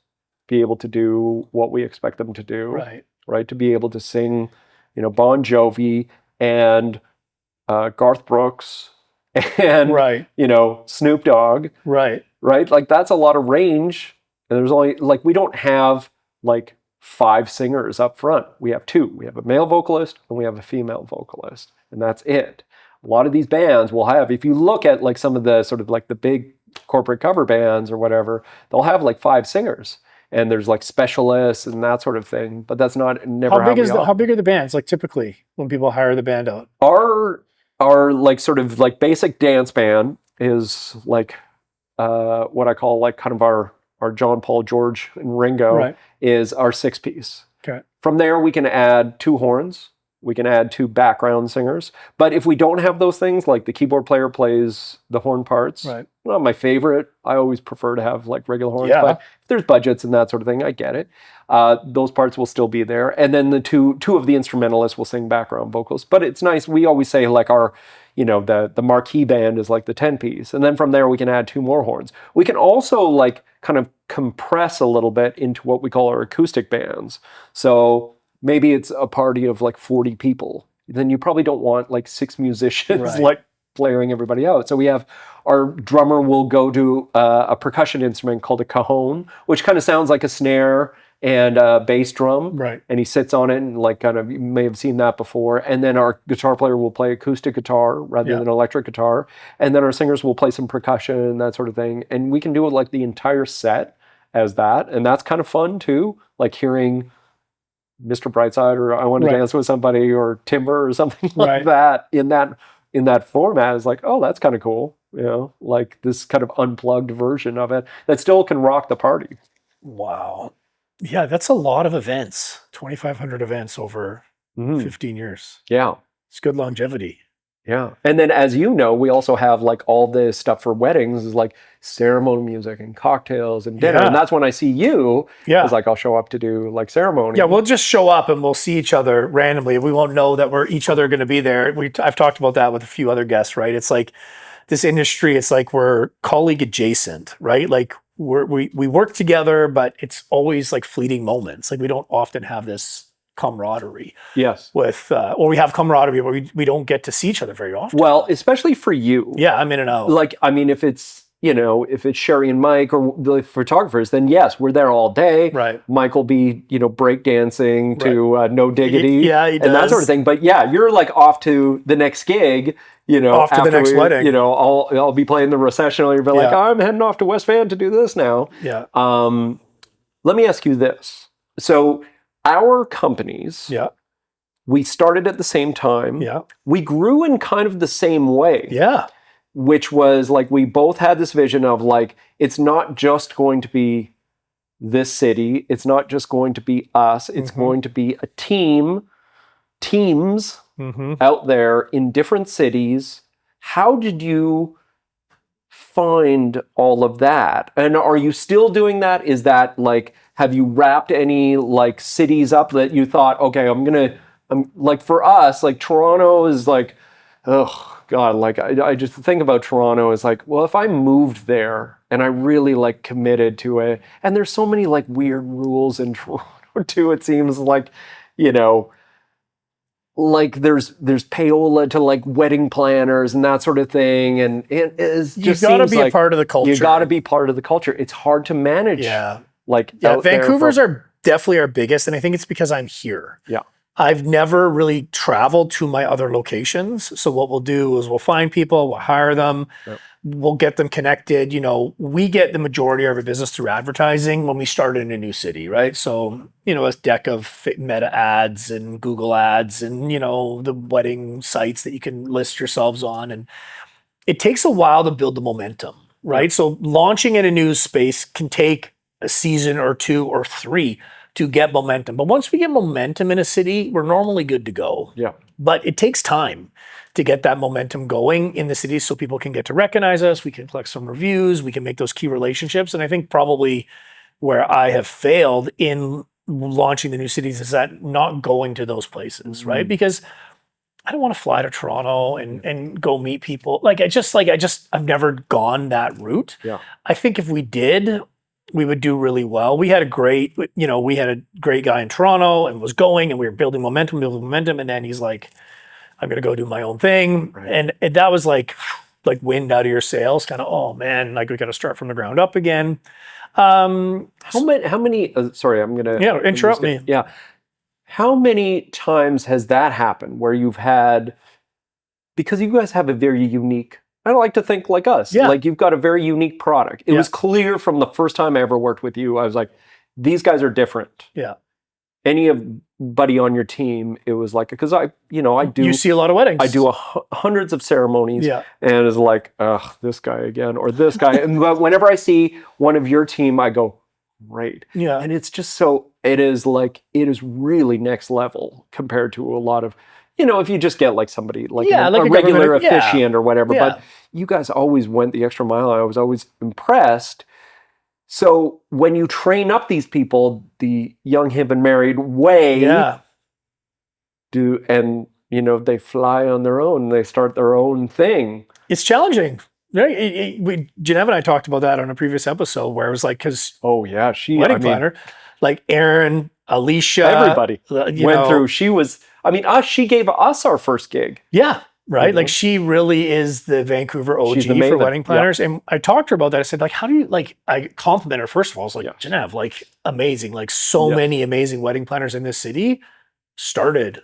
be able to do what we expect them to do, right? To be able to sing, Bon Jovi and Garth Brooks and Snoop Dogg, right? Like that's a lot of range, and there's only like we don't have like 5 singers up front. We have 2. We have a male vocalist and we have a female vocalist, and that's it. A lot of these bands will have, if you look at like some of the sort of like the big corporate cover bands or whatever, they'll have like 5 singers. And there's like specialists and that sort of thing, but that's never how big are the bands? Like typically when people hire the band out, our like sort of like basic dance band is like what I call like kind of our John, Paul, George, and Ringo is our 6-piece. Okay. From there we can add 2 horns. We can add 2 background singers. But if we don't have those things, like the keyboard player plays the horn parts, not my favorite. I always prefer to have like regular horns. Yeah. But if there's budgets and that sort of thing, I get it. Those parts will still be there. And then the two of the instrumentalists will sing background vocals. But it's nice. We always say like our, the marquee band is like the 10-piece. And then from there we can add 2 more horns. We can also like kind of compress a little bit into what we call our acoustic bands. So maybe it's a party of like 40 people. Then you probably don't want like 6 musicians like blaring everybody out. So we have our drummer will go to a percussion instrument called a cajon, which kind of sounds like a snare and a bass drum. Right. And he sits on it and like kind of, you may have seen that before. And then our guitar player will play acoustic guitar rather than electric guitar. And then our singers will play some percussion and that sort of thing. And we can do it like the entire set as that. And that's kind of fun too. Like hearing Mr. Brightside or I Want to Dance with Somebody or Timber or something like that in that format is like, oh, that's kind of cool. Like this kind of unplugged version of it that still can rock the party. Wow. Yeah, that's a lot of events. 2,500 events over 15 years. Yeah. It's good longevity. Yeah. And then as you know, we also have like all this stuff for weddings is like ceremony music and cocktails and dinner. And that's when I see you. Yeah. It's like I'll show up to do like ceremony. Yeah, we'll just show up and we'll see each other randomly. We won't know that we're each other going to be there. I've talked about that with a few other guests, right? It's like this industry, it's like we're colleague adjacent, right? Like we work together, but it's always like fleeting moments. Like we don't often have this camaraderie. Yes. Or we have camaraderie where we don't get to see each other very often. Well, especially for you. Yeah, I'm in and out. Like, I mean, if it's Sherry and Mike or the photographers, then yes, we're there all day. Right. Mike will be, breakdancing to No Diggity. Yeah, he does. And that sort of thing. But yeah, you're like off to the next gig, off to the next wedding. I'll be playing the recessional. You'll be like, I'm heading off to West Van to do this now. Yeah. Let me ask you this. So our companies, we started at the same time. Yeah. We grew in kind of the same way. Yeah. Which was like, we both had this vision of like, it's not just going to be this city. It's not just going to be us. It's going to be a teams out there in different cities. How did you find all of that? And are you still doing that? Is that like, have you wrapped any like cities up that you thought, okay, I'm like for us, like Toronto is like, oh God, like I just think about Toronto as like, well, if I moved there and I really like committed to it, and there's so many like weird rules in Toronto too, it seems like, like there's payola to like wedding planners and that sort of thing. And it is just, you gotta be a part of the culture. You gotta be part of the culture. It's hard to manage. Yeah. Vancouver's are definitely our biggest. And I think it's because I'm here. Yeah. I've never really traveled to my other locations. So what we'll do is we'll find people, we'll hire them, we'll get them connected. We get the majority of our business through advertising when we start in a new city, right? So, a deck of Meta ads and Google ads and, the wedding sites that you can list yourselves on. And it takes a while to build the momentum, right? So launching in a new space can take a season or 2 or 3 to get momentum. But once we get momentum in a city, we're normally good to go. Yeah. But it takes time to get that momentum going in the city so people can get to recognize us, we can collect some reviews, we can make those key relationships. And I think probably where I have failed in launching the new cities is that not going to those places, right? Because I don't want to fly to Toronto and go meet people. I've never gone that route. Yeah. I think if we did, we would do really well. We had a great guy in Toronto and was going, and we were building momentum. And then he's like, I'm going to go do my own thing. Right. And that was like wind out of your sails, kind of, oh man, like we got to start from the ground up again. How many, sorry, interrupt me. Yeah. How many times has that happened where you've had, because you guys have a very unique, I don't like to think like us, like you've got a very unique product. It was clear from the first time I ever worked with you, I was like, these guys are different. Yeah. Anybody on your team, it was like, because I do. You see a lot of weddings. I do hundreds of ceremonies, and it's like, ugh, this guy again, or this guy. And whenever I see one of your team, I go, great. Yeah. And it's just it is really next level compared to a lot of, if you just get like somebody like a regular officiant or whatever. But you guys always went the extra mile. I was always impressed. So when you train up these people the young, hip, and married way, they fly on their own, they start their own thing. It's challenging. Geneva and I talked about that on a previous episode where it was like, because wedding planner, like Aaron, Alicia, everybody went through. She gave us our first gig. Yeah. Right. Like she really is the Vancouver OG for wedding planners. And I talked to her about that. I said, like, how do you, like, I compliment her. First of all, I was like, Genev, like amazing. Like so many amazing wedding planners in this city started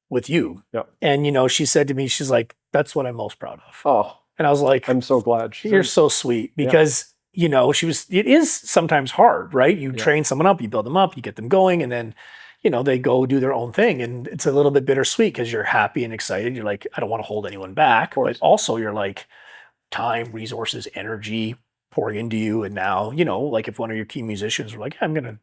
with you. Yeah. And, she said to me, she's like, that's what I'm most proud of. Oh. And I was like, I'm so glad. You're so sweet because, it is sometimes hard, right? You train someone up, you build them up, you get them going, and then they go do their own thing. And it's a little bit bittersweet because you're happy and excited. You're like, I don't want to hold anyone back. But also you're like, time, resources, energy pouring into you. And now, like if one of your key musicians were like, I'm gonna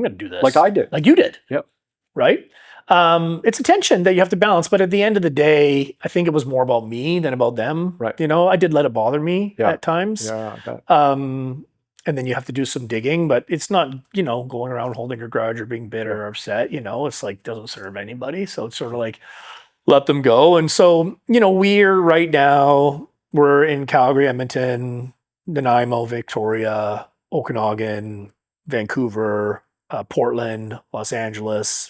do this. Like I did. Like you did. Yep. Right? It's a tension that you have to balance. But at the end of the day, I think it was more about me than about them. Right. I did let it bother me at times. Yeah, I bet. And then you have to do some digging, but it's not, going around holding your grudge or being bitter or upset, it's like, doesn't serve anybody. So it's sort of like, let them go. And so, we're in Calgary, Edmonton, Nanaimo, Victoria, Okanagan, Vancouver, Portland, Los Angeles.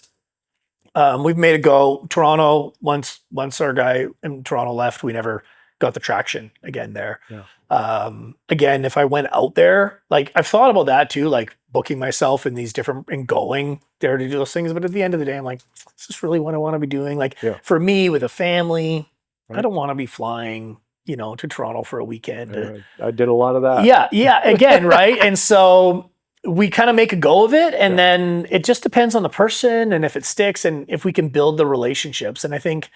We've made it go. Toronto, once our guy in Toronto left, we never got the traction again there. Yeah. Again, if I went out there, like I've thought about that too, like booking myself in these different and going there to do those things. But at the end of the day, I'm like, is this really what I want to be doing? Like for me with a family, I don't want to be flying, to Toronto for a weekend. I did a lot of that. Yeah. Again, right. And so we kind of make a go of it. And then it just depends on the person and if it sticks and if we can build the relationships. And I think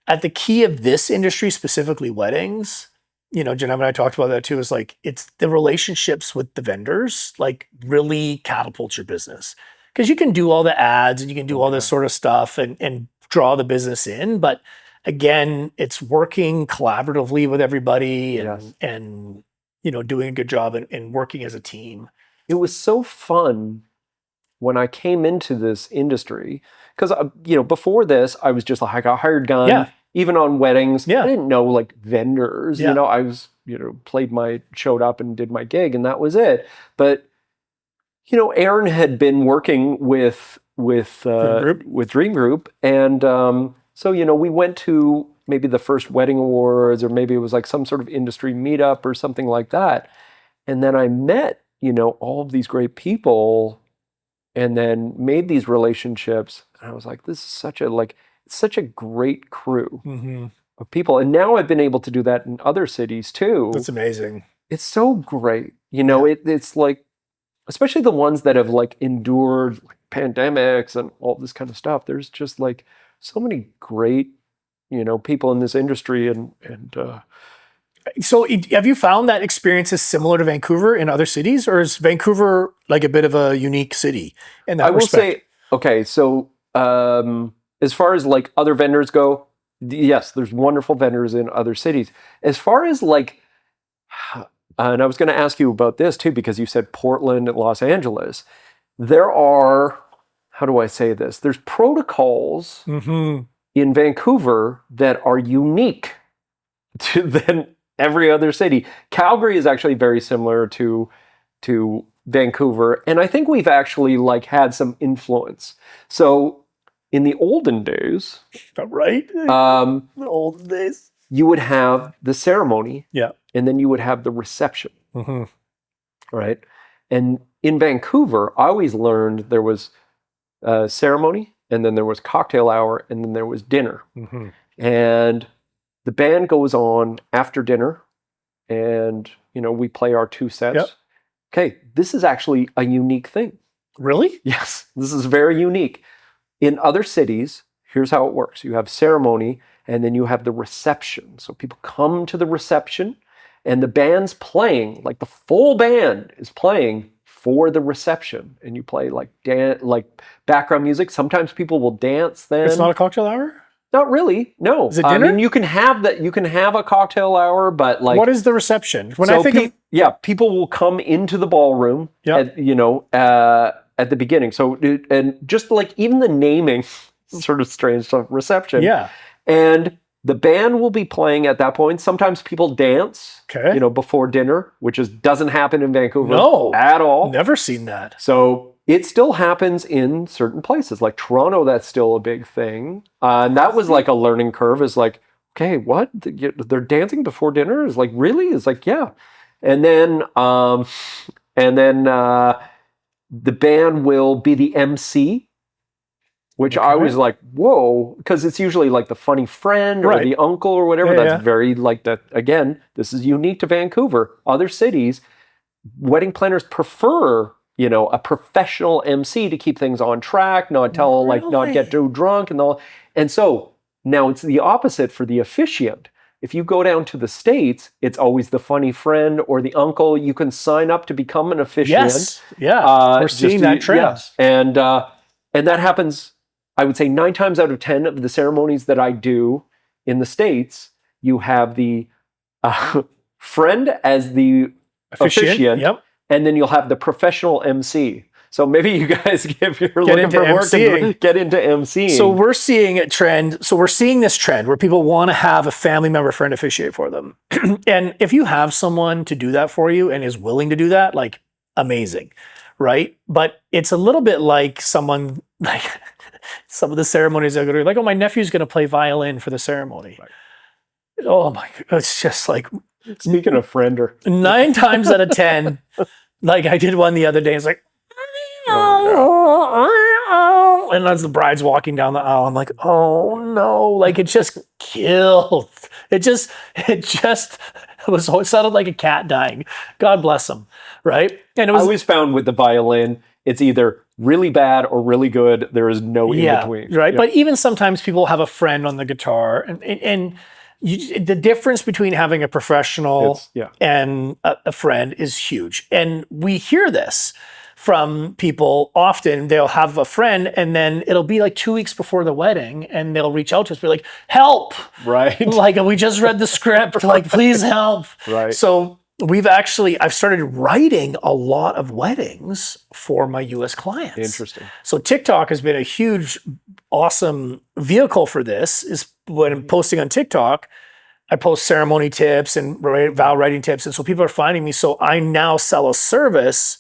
at the key of this industry, specifically weddings, Geneva and I talked about that too, is like, it's the relationships with the vendors, like really catapult your business. Because you can do all the ads and you can do all this sort of stuff and draw the business in. But again, it's working collaboratively with everybody and doing a good job and working as a team. It was so fun when I came into this industry, because, before this, I was just like a hired gun. Yeah. Even on weddings, I didn't know like vendors. Yeah. I was, showed up and did my gig, and that was it. But Aaron had been working with Dream Group, and so we went to maybe the first wedding awards, or maybe it was like some sort of industry meetup or something like that. And then I met all of these great people, and then made these relationships. And I was like, this is such a great crew of people. And now I've been able to do that in other cities too. That's amazing. It's so great. It's like, especially the ones that have like endured like pandemics and all this kind of stuff. There's just like so many great, people in this industry and So have you found that experience is similar to Vancouver in other cities, or is Vancouver like a bit of a unique city in that respect? I will say, okay, so as far as like other vendors go, yes, there's wonderful vendors in other cities. As far as like, and I was going to ask you about this too, because you said Portland and Los Angeles. There are, how do I say this? There's protocols in Vancouver that are unique than every other city. Calgary is actually very similar to Vancouver, and I think we've actually like had some influence. So in the olden days, Right? The olden days. You would have the ceremony, Yeah. and then you would have the reception, Mm-hmm. right? And in Vancouver, I always learned there was a ceremony, and then there was cocktail hour, and then there was dinner. Mm-hmm. And the band goes on after dinner, and we play our 2 sets. Yep. Okay, this is actually a unique thing. Really? Yes, this is very unique. In other cities, here's how it works. You have ceremony, and then you have the reception. So people come to the reception, and the band's playing, like the full band is playing for the reception. And you play like background music. Sometimes people will dance then. It's not a cocktail hour? Not really, no. Is it dinner? I mean, you can have that. You can have a cocktail hour, but like, what is the reception? When I think people will come into the ballroom. Yep. At the beginning. So, and just like even the naming, sort of strange stuff. Reception. Yeah. And the band will be playing at that point. Sometimes people dance. Okay. Before dinner, which doesn't happen in Vancouver at all. Never seen that. So it still happens in certain places, like Toronto. That's still a big thing, and that was like a learning curve. Is like, okay, what? They're dancing before dinner? Is like, really? Is like, yeah. And then the band will be the MC, which I was like, whoa, because it's usually like the funny friend or the uncle or whatever. That's very like that. Again, this is unique to Vancouver. Other cities, wedding planners prefer, a professional MC to keep things on track, not get too drunk and all. And so now it's the opposite for the officiant. If you go down to the States, it's always the funny friend or the uncle. You can sign up to become an officiant. Yes, yeah, we're seeing that trend. Yeah. And that happens, I would say 9 times out of 10 of the ceremonies that I do in the States, you have the friend as the officiant, and then you'll have the professional MC. So maybe you guys, if you're looking for work, get into MCing. So we're seeing a trend. So we're seeing this trend where people want to have a family member friend officiate for them. And if you have someone to do that for you and is willing to do that, like, amazing, right? But it's a little bit like someone, like some of the ceremonies I go to, like, oh, my nephew's going to play violin for the ceremony. Right. Oh my God, it's just like. Speaking of Friender. 9 times out of 10, like I did one the other day, it's like, and as the bride's walking down the aisle, I'm like, oh no, like it just killed. It sounded like a cat dying. God bless him, right? And I always found with the violin, it's either really bad or really good. There is no in between. Right. Yep. But even sometimes people have a friend on the guitar, and the difference between having a professional and a friend is huge. And we hear this from people often. They'll have a friend and then it'll be like 2 weeks before the wedding and they'll reach out to us, be like, help. Right. Like, we just read the script, like, please help. Right. So I've started writing a lot of weddings for my US clients. Interesting. So TikTok has been a huge, awesome vehicle for this. Is when I'm posting on TikTok, I post ceremony tips and vow writing tips. And so people are finding me. So I now sell a service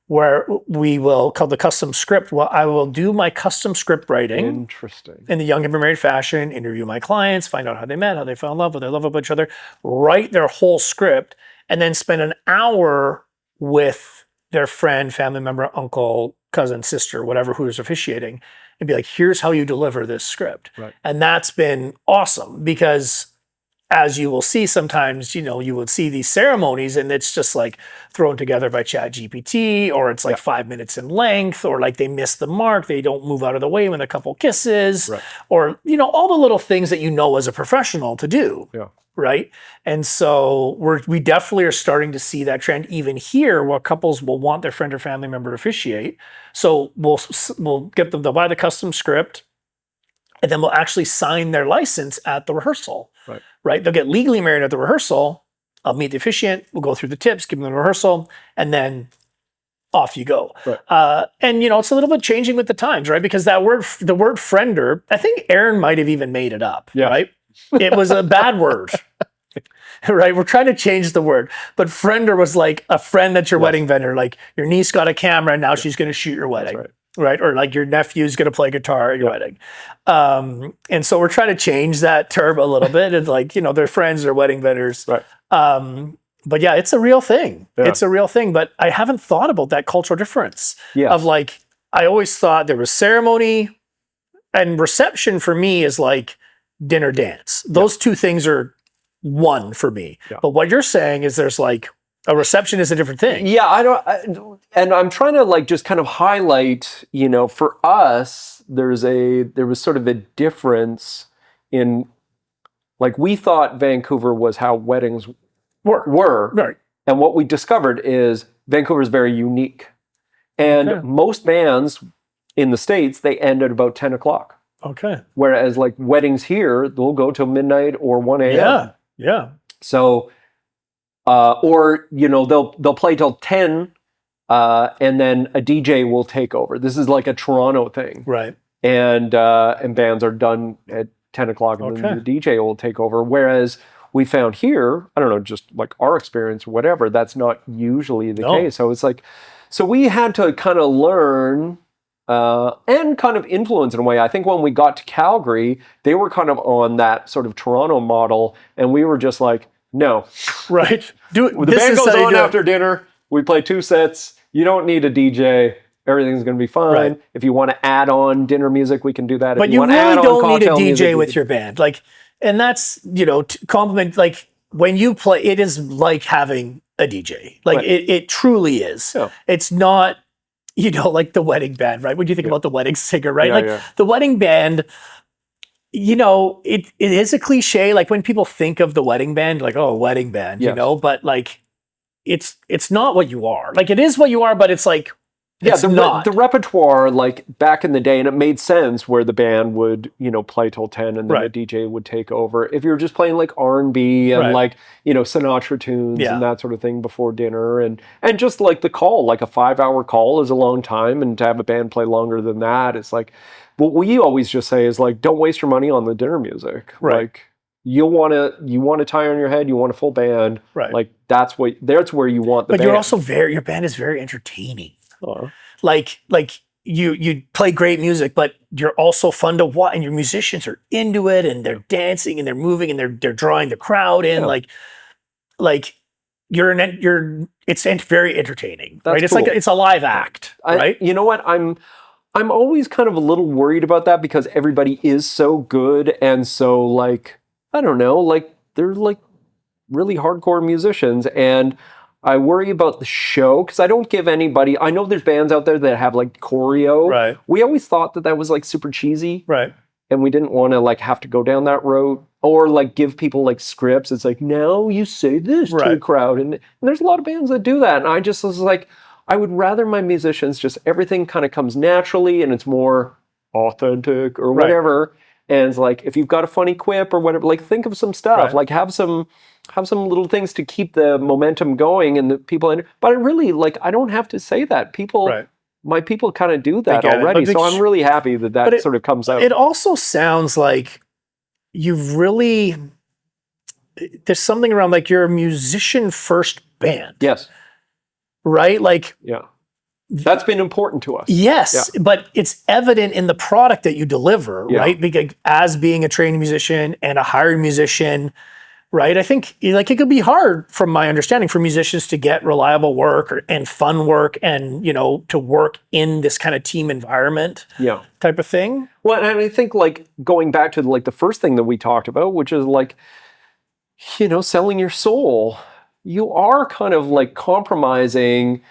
where we will call the custom script. Well, I will do my custom script writing. Interesting. In the young and married fashion, interview my clients, find out how they met, how they fell in love, what they love about each other, write their whole script, and then spend an hour with their friend, family member, uncle, cousin, sister, whatever, who's officiating, and be like, here's how you deliver this script. Right. And that's been awesome because, as you will see sometimes, you would see these ceremonies and it's just like thrown together by ChatGPT, or it's like 5 minutes in length, or like they miss the mark, they don't move out of the way when a couple kisses, or, all the little things that as a professional to do. Yeah. Right. And so we definitely are starting to see that trend even here, where couples will want their friend or family member to officiate. So we'll get them to buy the custom script, and then we'll actually sign their license at the rehearsal. Right. They'll get legally married at the rehearsal. I'll meet the officiant. We'll go through the tips, give them the rehearsal, and then off you go. Right. And it's a little bit changing with the times, right? Because the word friender, I think Aaron might have even made it up, right? It was a bad word. Right, we're trying to change the word, but friender was like a friend that's your wedding vendor. Like your niece got a camera, and now she's going to shoot your wedding, right? Or like your nephew's going to play guitar at your wedding. And so we're trying to change that term a little bit. It's like they're friends, they're wedding vendors. Right. But yeah, it's a real thing. Yeah. It's a real thing. But I haven't thought about that cultural difference of like I always thought there was ceremony and reception for me is like dinner dance. Those two things are one for me. Yeah. But what you're saying is there's like a reception is a different thing. Yeah, and I'm trying to like just kind of highlight, for us, there was sort of a difference in like we thought Vancouver was how weddings were. Right. And what we discovered is Vancouver is very unique. And most bands in the States, they end at about 10 o'clock. Okay. Whereas like weddings here, they'll go till midnight or 1 a.m. Yeah. So, or they'll play till 10, and then a DJ will take over. This is like a Toronto thing, right? And bands are done at 10 o'clock, and then the DJ will take over. Whereas we found here, I don't know, just like our experience, whatever, that's not usually the case. So it's like, so we had to kind of learn. And kind of influence in a way. I think when we got to Calgary, they were kind of on that sort of Toronto model, and we were just like, no. Right. The band goes on after dinner. We play 2 sets. You don't need a DJ. Everything's going to be fine. Right. If you want to add on dinner music, we can do that. But you really don't need a DJ with your band. Like, and that's, compliment, like when you play, it is like having a DJ. Like it truly is. Yeah. It's not, like the wedding band, right? When you think about the wedding singer, right? The wedding band, it is a cliche. Like when people think of the wedding band, like, oh, wedding band, but like, it's not what you are. Like it is what you are, but it's like, the repertoire, like back in the day, and it made sense where the band would, play till 10 and then the DJ would take over. If you're just playing like R&B and like, Sinatra tunes and that sort of thing before dinner and just like the call, like a 5-hour call is a long time, and to have a band play longer than that, it's like, what we always just say is like, don't waste your money on the dinner music. Right. Like you want to tie on your head, you want a full band. Right. Like that's where you want the band. But you're also your band is very entertaining. Like you play great music, but you're also fun to watch, and your musicians are into it, and they're dancing and they're moving and they're drawing the crowd in. Like it's very entertaining. That's right? It's cool. Like it's a live act, right? You know what? I'm always kind of a little worried about that because everybody is so good and so like I don't know, like they're like really hardcore musicians and. I worry about the show because I don't give anybody. I know there's bands out there that have like choreo. Right. We always thought that was like super cheesy. Right. And we didn't want to like have to go down that road or like give people like scripts. It's like, now you say this to the crowd. And there's a lot of bands that do that. And I just was like, I would rather my musicians just everything kind of comes naturally and it's more authentic or whatever. And it's like, if you've got a funny quip or whatever, like think of some stuff, like have some little things to keep the momentum going and the people. But I really I don't have to say that. People, my people kind of do that already. So I'm really happy that sort of comes out. It also sounds like you've really, there's something around like you're a musician first band. Yes. Right? Like, yeah. That's been important to us. Yes, but it's evident in the product that you deliver, right? Because as being a trained musician and a hired musician, right? I think like it could be hard, from my understanding, for musicians to get reliable work and fun work, and to work in this kind of team environment, type of thing. Well, and I think like going back to like the first thing that we talked about, which is like, selling your soul. You are kind of like compromising,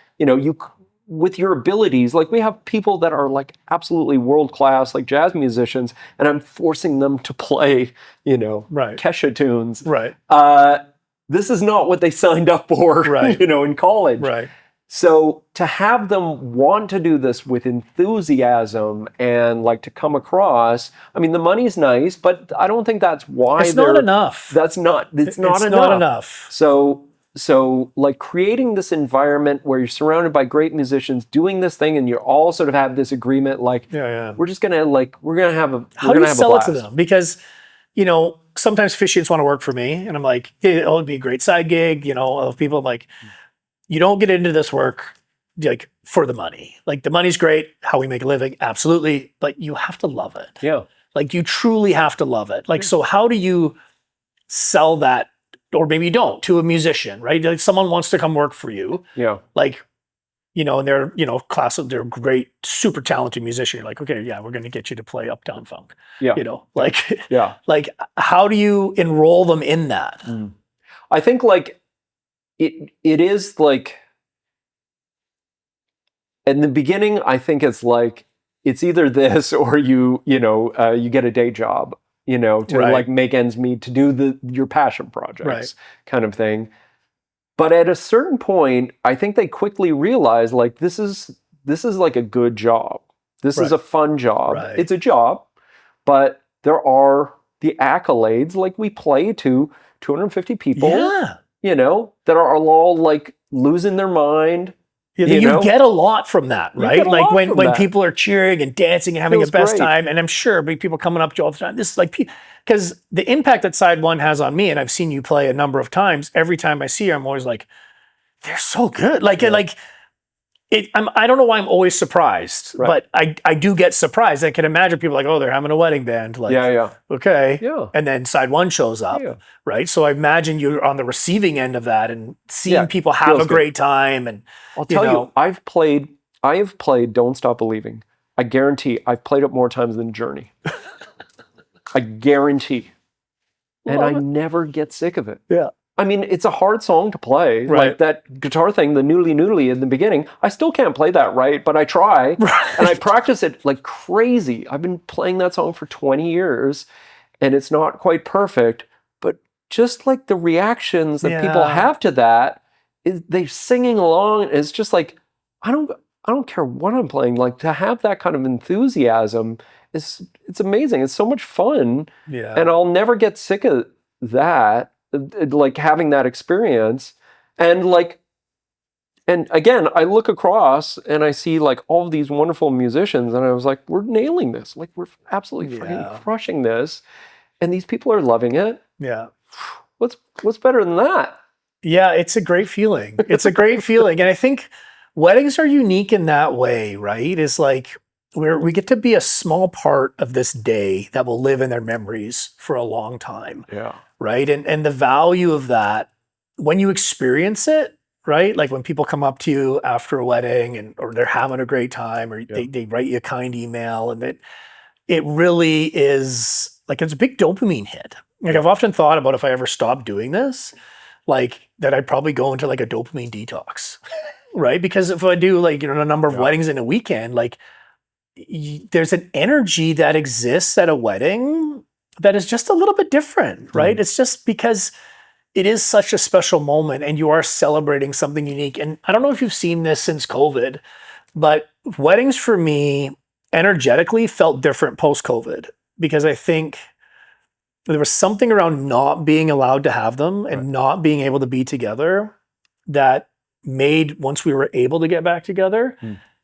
with your abilities. Like we have people that are like absolutely world-class, like jazz musicians, and I'm forcing them to play, Kesha tunes. Right. This is not what they signed up for, in college. Right. So to have them want to do this with enthusiasm and like to come across, I mean, the money's nice, but I don't think that's why it's not enough. It's not enough. So so like creating this environment where you're surrounded by great musicians doing this thing, and you all sort of have this agreement, like, we're just gonna like, we're gonna have a, How do you sell it to blast. them? Because, sometimes officiants want to work for me, and I'm like, hey, it would be a great side gig. Of people, I'm like, you don't get into this work like for the money. Like the money's great, how we make a living, absolutely, but you have to love it. Yeah. Like you truly have to love it. Like, so how do you sell that, or maybe you don't, to a musician, right? Like someone wants to come work for you. Yeah. Like, and they're, they're a great, super talented musician. You're like, okay, yeah, we're going to get you to play Uptown Funk. Yeah. Like, yeah. like how do you enroll them in that? I think like it is like, in the beginning, I think it's like, it's either this or you get a day job, to like make ends meet, to do your passion projects kind of thing. But at a certain point, I think they quickly realize like, this is like a good job. This is a fun job. It's a job, but there are the accolades, like we play to 250 people, that are all like losing their mind. Yeah, you get a lot from that, right? Like when people are cheering and dancing and having the best time, and I'm sure people coming up to you all the time. This is like, because the impact that Side One has on me, and I've seen you play a number of times. Every time I see you, I'm always like, they're so good. Like I don't know why I'm always surprised, but I do get surprised. I can imagine people like, oh, they're having a wedding band. Like, okay. Yeah. And then Side One shows up, right? So I imagine you're on the receiving end of that and seeing people have a great time. And I'll tell you, I have played Don't Stop Believing. I guarantee I've played it more times than Journey. I guarantee. And I never get sick of it. Yeah. I mean, it's a hard song to play. Right. Like that guitar thing, the noodly in the beginning, I still can't play that right, but I try. And I practice it like crazy. I've been playing that song for 20 years, and it's not quite perfect, but just like the reactions that people have to that, they're singing along. It's just like, I don't care what I'm playing. Like to have that kind of enthusiasm it's amazing. It's so much fun. Yeah. And I'll never get sick of that. Like having that experience, and again, I look across and I see like all of these wonderful musicians, and I was like, we're nailing this. Like we're absolutely freaking crushing this, and these people are loving it. Yeah. What's better than that? Yeah, it's a great feeling. It's a great feeling, and I think weddings are unique in that way, right? It's like we get to be a small part of this day that will live in their memories for a long time. Yeah. Right. And the value of that when you experience it, right? Like when people come up to you after a wedding or they're having a great time, or they write you a kind email, and it really is like, it's a big dopamine hit. Like I've often thought about, if I ever stopped doing this, like that I'd probably go into like a dopamine detox, right? Because if I do like, a number of weddings in a weekend, like there's an energy that exists at a wedding that is just a little bit different, right? It's just because it is such a special moment and you are celebrating something unique. And I don't know if you've seen this since COVID, but weddings for me energetically felt different post-COVID, because I think there was something around not being allowed to have them and not being able to be together that made, once we were able to get back together,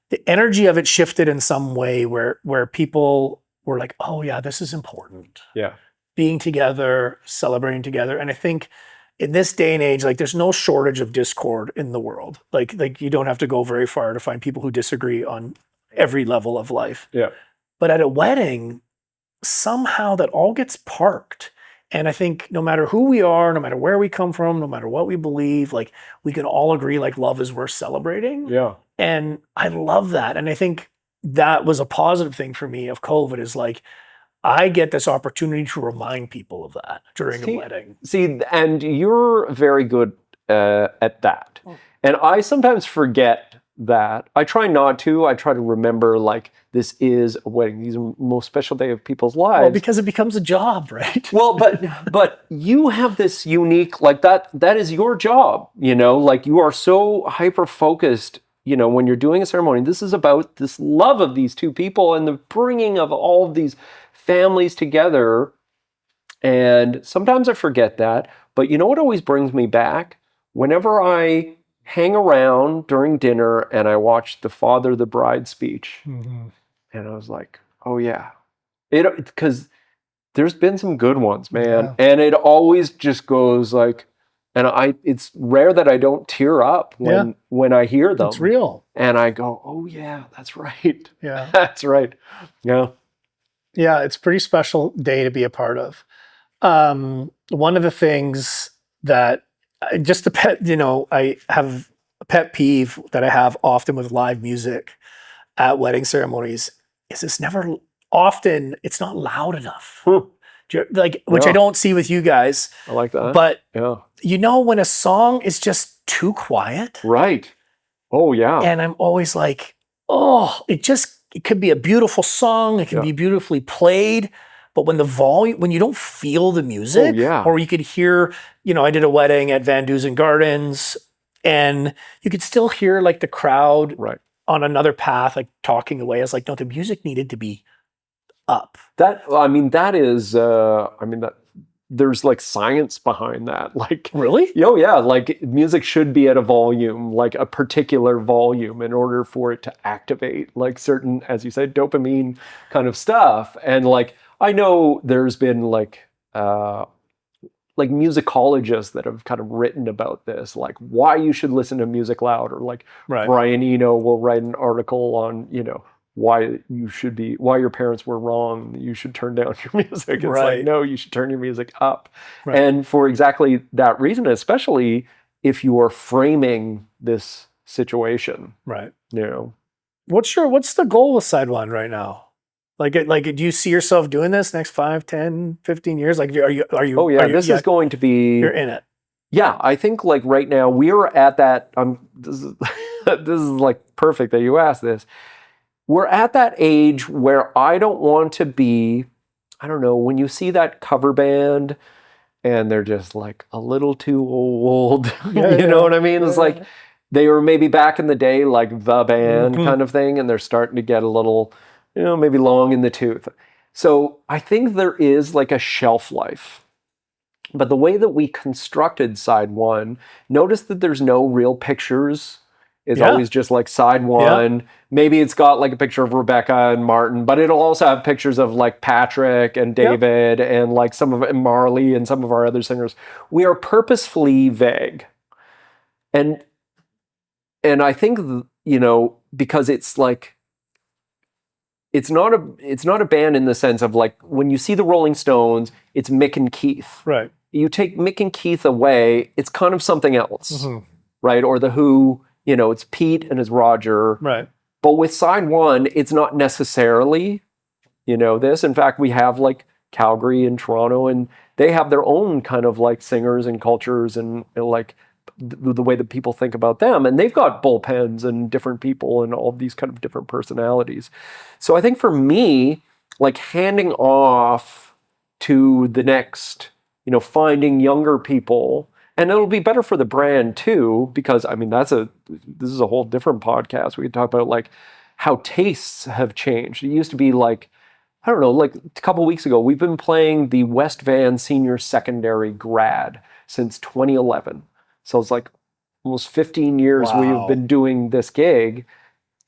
the energy of it shifted in some way where people were like, oh yeah, this is important. Yeah. Being together, celebrating together. And I think in this day and age, like there's no shortage of discord in the world. Like you don't have to go very far to find people who disagree on every level of life. Yeah. But at a wedding, somehow that all gets parked. And I think no matter who we are, no matter where we come from, no matter what we believe, like we can all agree like love is worth celebrating. Yeah. And I love that. And I think that was a positive thing for me of COVID, is like, I get this opportunity to remind people of that during a wedding. See, and you're very good at that. And I sometimes forget that. I try not to. I try to remember, like, this is a wedding. These are the most special day of people's lives. Well, because it becomes a job, right? Well, but you have this unique, like that is your job, like you are so hyper-focused, when you're doing a ceremony. This is about this love of these two people and the bringing of all of these families together. And sometimes I forget that. But you know what always brings me back? whenever I hang around during dinner and I watch the father, the bride speech, and I was like, oh yeah, because there's been some good ones, man. Yeah. And it always just goes like, it's rare that I don't tear up when I hear them. It's real. And I go, oh yeah, that's right. Yeah. That's right. Yeah. Yeah, it's a pretty special day to be a part of. One of the things that just a pet, I have a pet peeve that I have often with live music at wedding ceremonies is it's not loud enough. Which I don't see with you guys. I like that. But yeah. When a song is just too quiet. Right. Oh yeah. And I'm always like, oh, it could be a beautiful song. It can be beautifully played. But when you don't feel the music, or you could hear, I did a wedding at Van Dusen Gardens, and you could still hear like the crowd on another path, like talking away. I was like, no, the music needed to be up. That is, there's like science behind that. Like, really? Oh yeah. Like music should be at a volume, like a particular volume in order for it to activate like certain, as you said, dopamine kind of stuff. And like, I know there's been like musicologists that have kind of written about this, like why you should listen to music loud, or like Brian Eno will write an article on, why your parents were wrong, you should turn down your music. It's like, no, you should turn your music up. And for exactly that reason, especially if you are framing this situation. Right. What's the goal with Side One right now? Like, do you see yourself doing this next 5, 10, 15 years? Like, are you? Oh yeah, this is going to be. You're in it. Yeah, I think like right now we're at that. This is this is like perfect that you asked this. We're at that age where I don't want to be. I don't know, when you see that cover band and they're just like a little too old. You know what I mean? It's like they were maybe back in the day like the band kind of thing, and they're starting to get a little, maybe long in the tooth. So I think there is like a shelf life. But the way that we constructed Side One, notice that there's no real pictures. It's always just like Side One. Maybe it's got like a picture of Rebecca and Martin, but it'll also have pictures of like Patrick and David and like and Marley and some of our other singers. We are purposefully vague. And I think, because it's like, it's not a band in the sense of like, when you see the Rolling Stones, it's Mick and Keith. Right. You take Mick and Keith away, it's kind of something else. Right? Or the Who, it's Pete and it's Roger. Right. But with Side One, it's not necessarily, this. In fact, we have like Calgary and Toronto, and they have their own kind of like singers and cultures and like the way that people think about them. And they've got bullpens and different people and all these kind of different personalities. So I think for me, like handing off to the next, finding younger people. And it'll be better for the brand too, because this is a whole different podcast. We could talk about like how tastes have changed. It used to be like, I don't know, like a couple weeks ago, we've been playing the West Van Senior Secondary Grad since 2011. So it's like almost 15 years we've been doing this gig.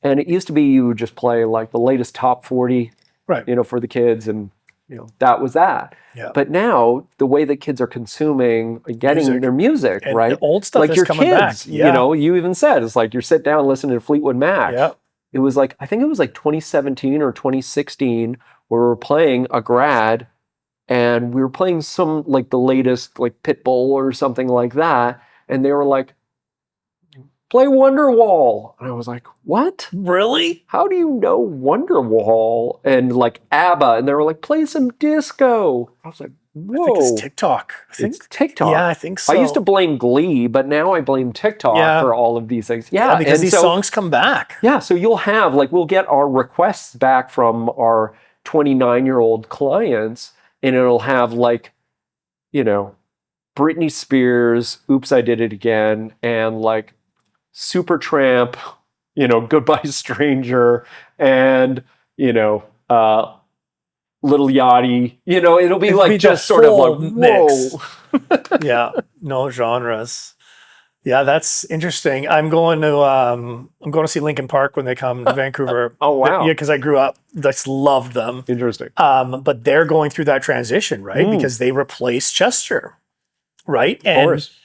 And it used to be you would just play like the latest top 40, for the kids, and that was that. Yeah. But now the way that kids are consuming, getting their music, and right? The old stuff like is your coming kids, back. Yeah. You even said, it's like you sit down and listen to Fleetwood Mac. Yeah. It was like, I think it was like 2017 or 2016 where we were playing a grad, and we were playing some like the latest like Pitbull or something like that. And they were like, play Wonderwall. And I was like, what? Really? How do you know Wonderwall? And like ABBA. And they were like, play some disco. I was like, whoa. I think it's TikTok. It's TikTok. Yeah, I think so. I used to blame Glee, but now I blame TikTok for all of these things. Yeah, because these songs come back. Yeah, so you'll have, like, we'll get our requests back from our 29-year-old clients, and it'll have like, Britney Spears, Oops, I Did It Again, and like Supertramp, Goodbye Stranger, and, Little Yachty. It'll be like just sort of like, mix. whoa. Yeah, no genres. Yeah, that's interesting. I'm going to see Linkin Park when they come to Vancouver. Oh, wow. Yeah, because I grew up, just loved them. Interesting. But they're going through that transition, right? Because they replaced Chester, right? Of course.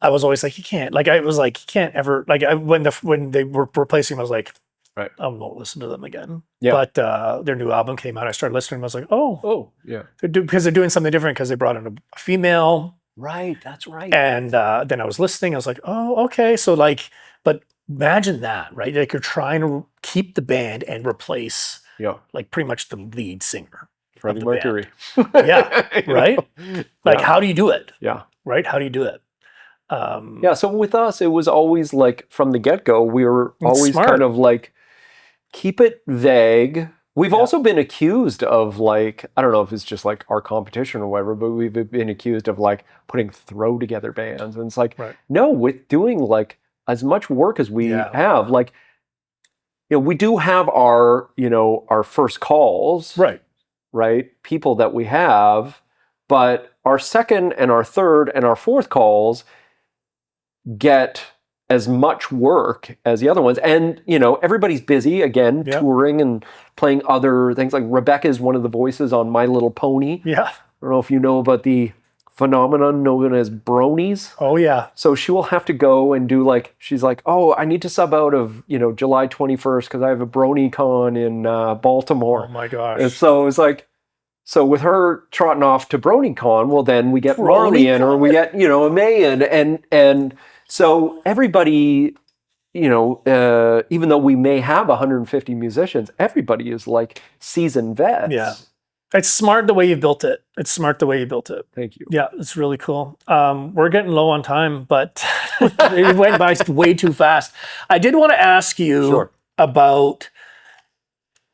I was always like, you can't. Like I was like, you can't ever. Like when they were replacing him, I was like, Right. I won't listen to them again. Yeah. But their new album came out. I started listening. I was like, Oh, yeah. because they're doing something different because they brought in a female. Right. That's right. And then I was listening. I was like, oh, okay. So like, but imagine that, right? Like you're trying to keep the band and replace Yeah. like pretty much the lead singer. Freddie Mercury. Yeah. Right. Like, Yeah. how do you do it? Yeah. Right. How do you do it? Yeah. So with us, it was always like from the get-go, we were always smart. kind of like, keep it vague. We've also been accused of like, I don't know if it's just like our competition or whatever, but we've been accused of like putting throw together bands. And it's like, no, with doing like as much work as we have, like, we do have our, our first calls, right? People that we have, but our second and our third and our fourth calls get as much work as the other ones. And, everybody's busy, again, touring and playing other things. Like Rebecca is one of the voices on My Little Pony. Yeah. I don't know if you know about the phenomenon known as bronies. Oh, yeah. So she will have to go and do she's like, oh, I need to sub out of, July 21st because I have a brony con in Baltimore. Oh, my gosh. And so it's like, so with her trotting off to BronyCon, well, then we get Marley in, or we get, May in, and so everybody, even though we may have 150 musicians, everybody is like seasoned vets. Yeah. It's smart the way you built it. Thank you. Yeah, it's really cool. We're getting low on time, but it went by way too fast. I did want to ask you about,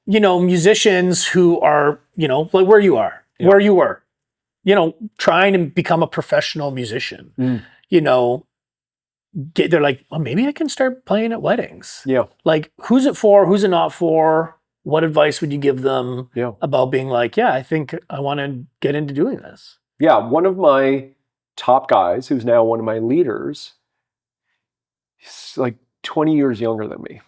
musicians who are, like where you are, where you were, trying to become a professional musician, they're like, well, maybe I can start playing at weddings. Yeah. Like, who's it for? Who's it not for? What advice would you give them about being like, yeah, I think I want to get into doing this? Yeah. One of my top guys, who's now one of my leaders, he's like 20 years younger than me.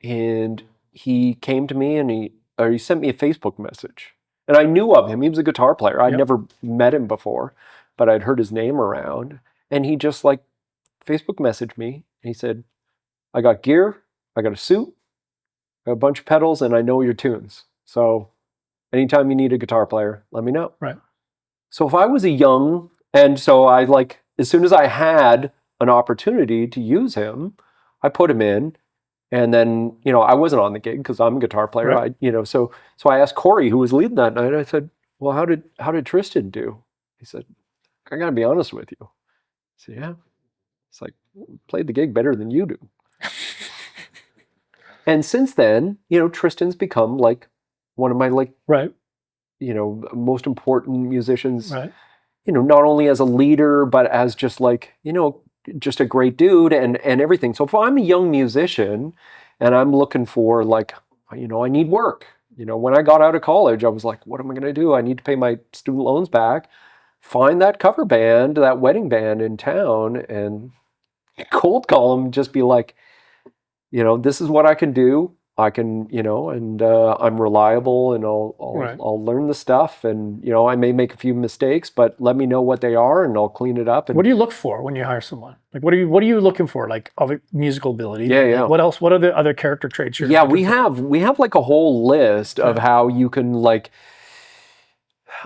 And he came to me and he sent me a Facebook message. And I knew of him. He was a guitar player. I'd never met him before, but I'd heard his name around. And he just Facebook messaged me. And he said, I got gear, I got a suit, I got a bunch of pedals, and I know your tunes. So anytime you need a guitar player, let me know. Right. So if I was and so I as soon as I had an opportunity to use him, I put him in. And then, I wasn't on the gig because I'm a guitar player. Right. So I asked Corey, who was leading that night, I said, well, how did Tristan do? He said, I got to be honest with you. I said, yeah. It's like, played the gig better than you do. And since then, Tristan's become one of my most important musicians, not only as a leader, but as just just a great dude and everything. So if I'm a young musician and I'm looking for I need work. When I got out of college, I was like, what am I going to do? I need to pay my student loans back. Find that cover band, that wedding band in town and cold call them, just be like, this is what I can do. I can, and I'm reliable and I'll learn the stuff and, I may make a few mistakes, but let me know what they are and I'll clean it up. And what do you look for when you hire someone? Like, what are you looking for? Like musical ability? Yeah, yeah. Like, what else? What are the other character traits you're looking for? we have a whole list of how you can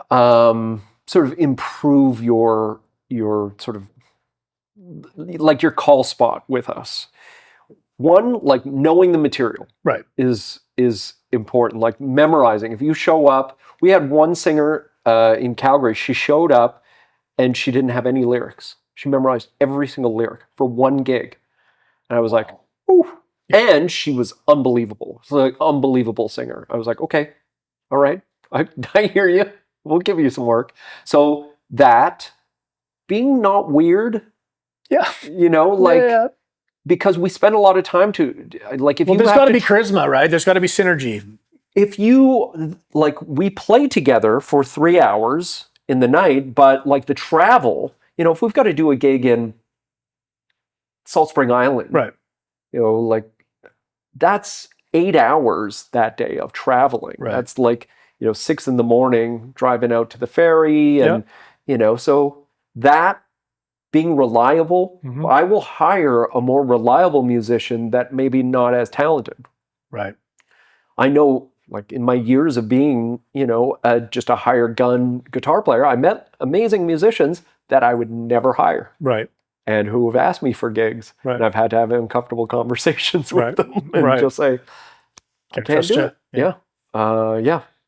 sort of improve your sort of your call spot with us. One, knowing the material is important. Memorizing. If you show up, we had one singer in Calgary. She showed up and she didn't have any lyrics. She memorized every single lyric for one gig. And I was like, ooh. And she was unbelievable. She's unbelievable singer. I was like, okay, all right. I hear you. We'll give you some work. So that, being not weird. Yeah. Because we spend a lot of time to if there's got to be charisma, right? There's got to be synergy. If you we play together for 3 hours in the night, but the travel, if we've got to do a gig in Salt Spring Island. Right. You know, like that's 8 hours that day of traveling. Right. That's like, 6 a.m. driving out to the ferry. And, so that being reliable, I will hire a more reliable musician that maybe not as talented. Right. I know, like in my years of being, just a hired gun guitar player, I met amazing musicians that I would never hire. Right. And who have asked me for gigs. Right. And I've had to have uncomfortable conversations with them and just say, I can't do it. Yeah.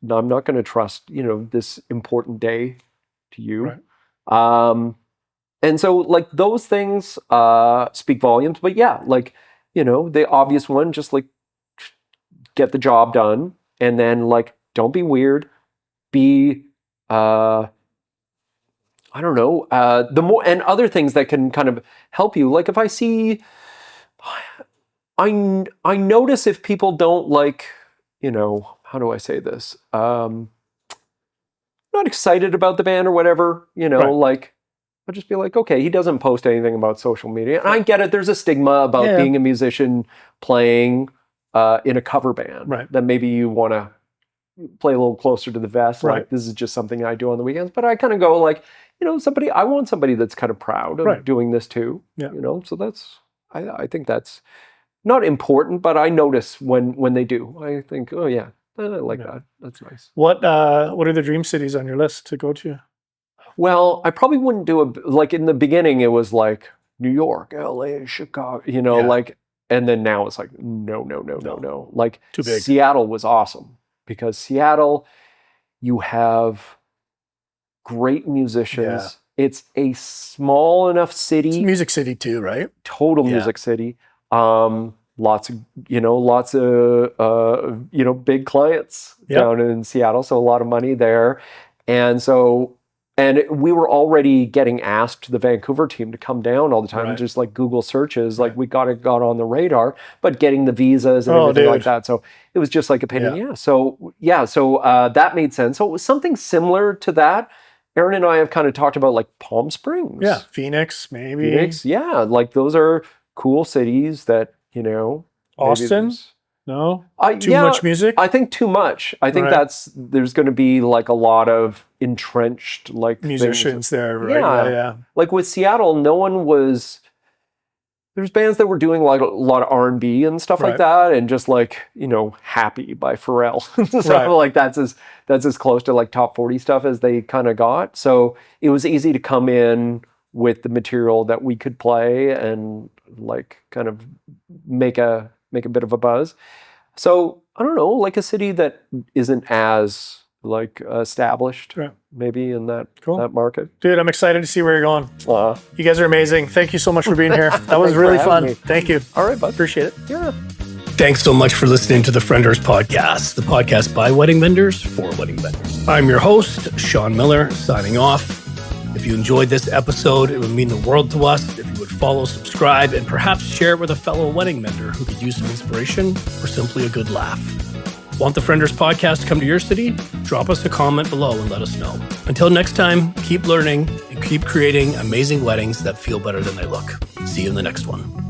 No, I'm not going to trust, this important day to you. Right. And so like those things speak volumes. But yeah, like, the obvious one, just like get the job done. And then like, don't be weird. Be, I don't know, the more, and other things that can kind of help you. Like if I see, I notice if people don't like, how do I say this? Not excited about the band or whatever, like I'll just be like, okay, he doesn't post anything about social media. And I get it. There's a stigma about being a musician playing in a cover band. Right. That maybe you want to play a little closer to the vest. Right. Like this is just something I do on the weekends. But I kind of go like, I want somebody that's kind of proud of doing this too. Yeah. So that's, I think that's not important, but I notice when they do. I think, oh yeah, I like that. That's nice. What are the dream cities on your list to go to? Well, I probably wouldn't do like in the beginning, it was like New York, LA, Chicago, like, and then now it's like, no. Like too big. Seattle was awesome because Seattle, you have great musicians. Yeah. It's a small enough city. It's a music city too, right? Total music city. Lots of big clients down in Seattle. So a lot of money there. And we were already getting asked the Vancouver team to come down all the time, just like Google searches, like we got on the radar, but getting the visas and everything like that. So it was just like a pain in the ass. So that made sense. So it was something similar to that. Aaron and I have kind of talked about like Palm Springs. Yeah, Phoenix, maybe. Phoenix, like those are cool cities that, Austin? No? Too much music? I think too much. I think there's going to be like a lot of entrenched like musicians there, right? Yeah. Like with Seattle, there's bands that were doing like a lot of R&B and stuff like that, and just like, Happy by Pharrell. So like that's as close to like top 40 stuff as they kind of got. So it was easy to come in with the material that we could play and like kind of make a bit of a buzz. So I don't know, like a city that isn't as like established maybe in that market. Dude, I'm excited to see where you're going. You guys are amazing. Thank you so much for being here. That was really fun. Thank you. All right, bud. Appreciate it. Yeah. Thanks so much for listening to the Friendors podcast, the podcast by wedding vendors for wedding vendors. I'm your host, Shawn Miller, signing off. If you enjoyed this episode, it would mean the world to us if you would follow, subscribe, and perhaps share it with a fellow wedding vendor who could use some inspiration or simply a good laugh. Want the Friendors podcast to come to your city? Drop us a comment below and let us know. Until next time, keep learning and keep creating amazing weddings that feel better than they look. See you in the next one.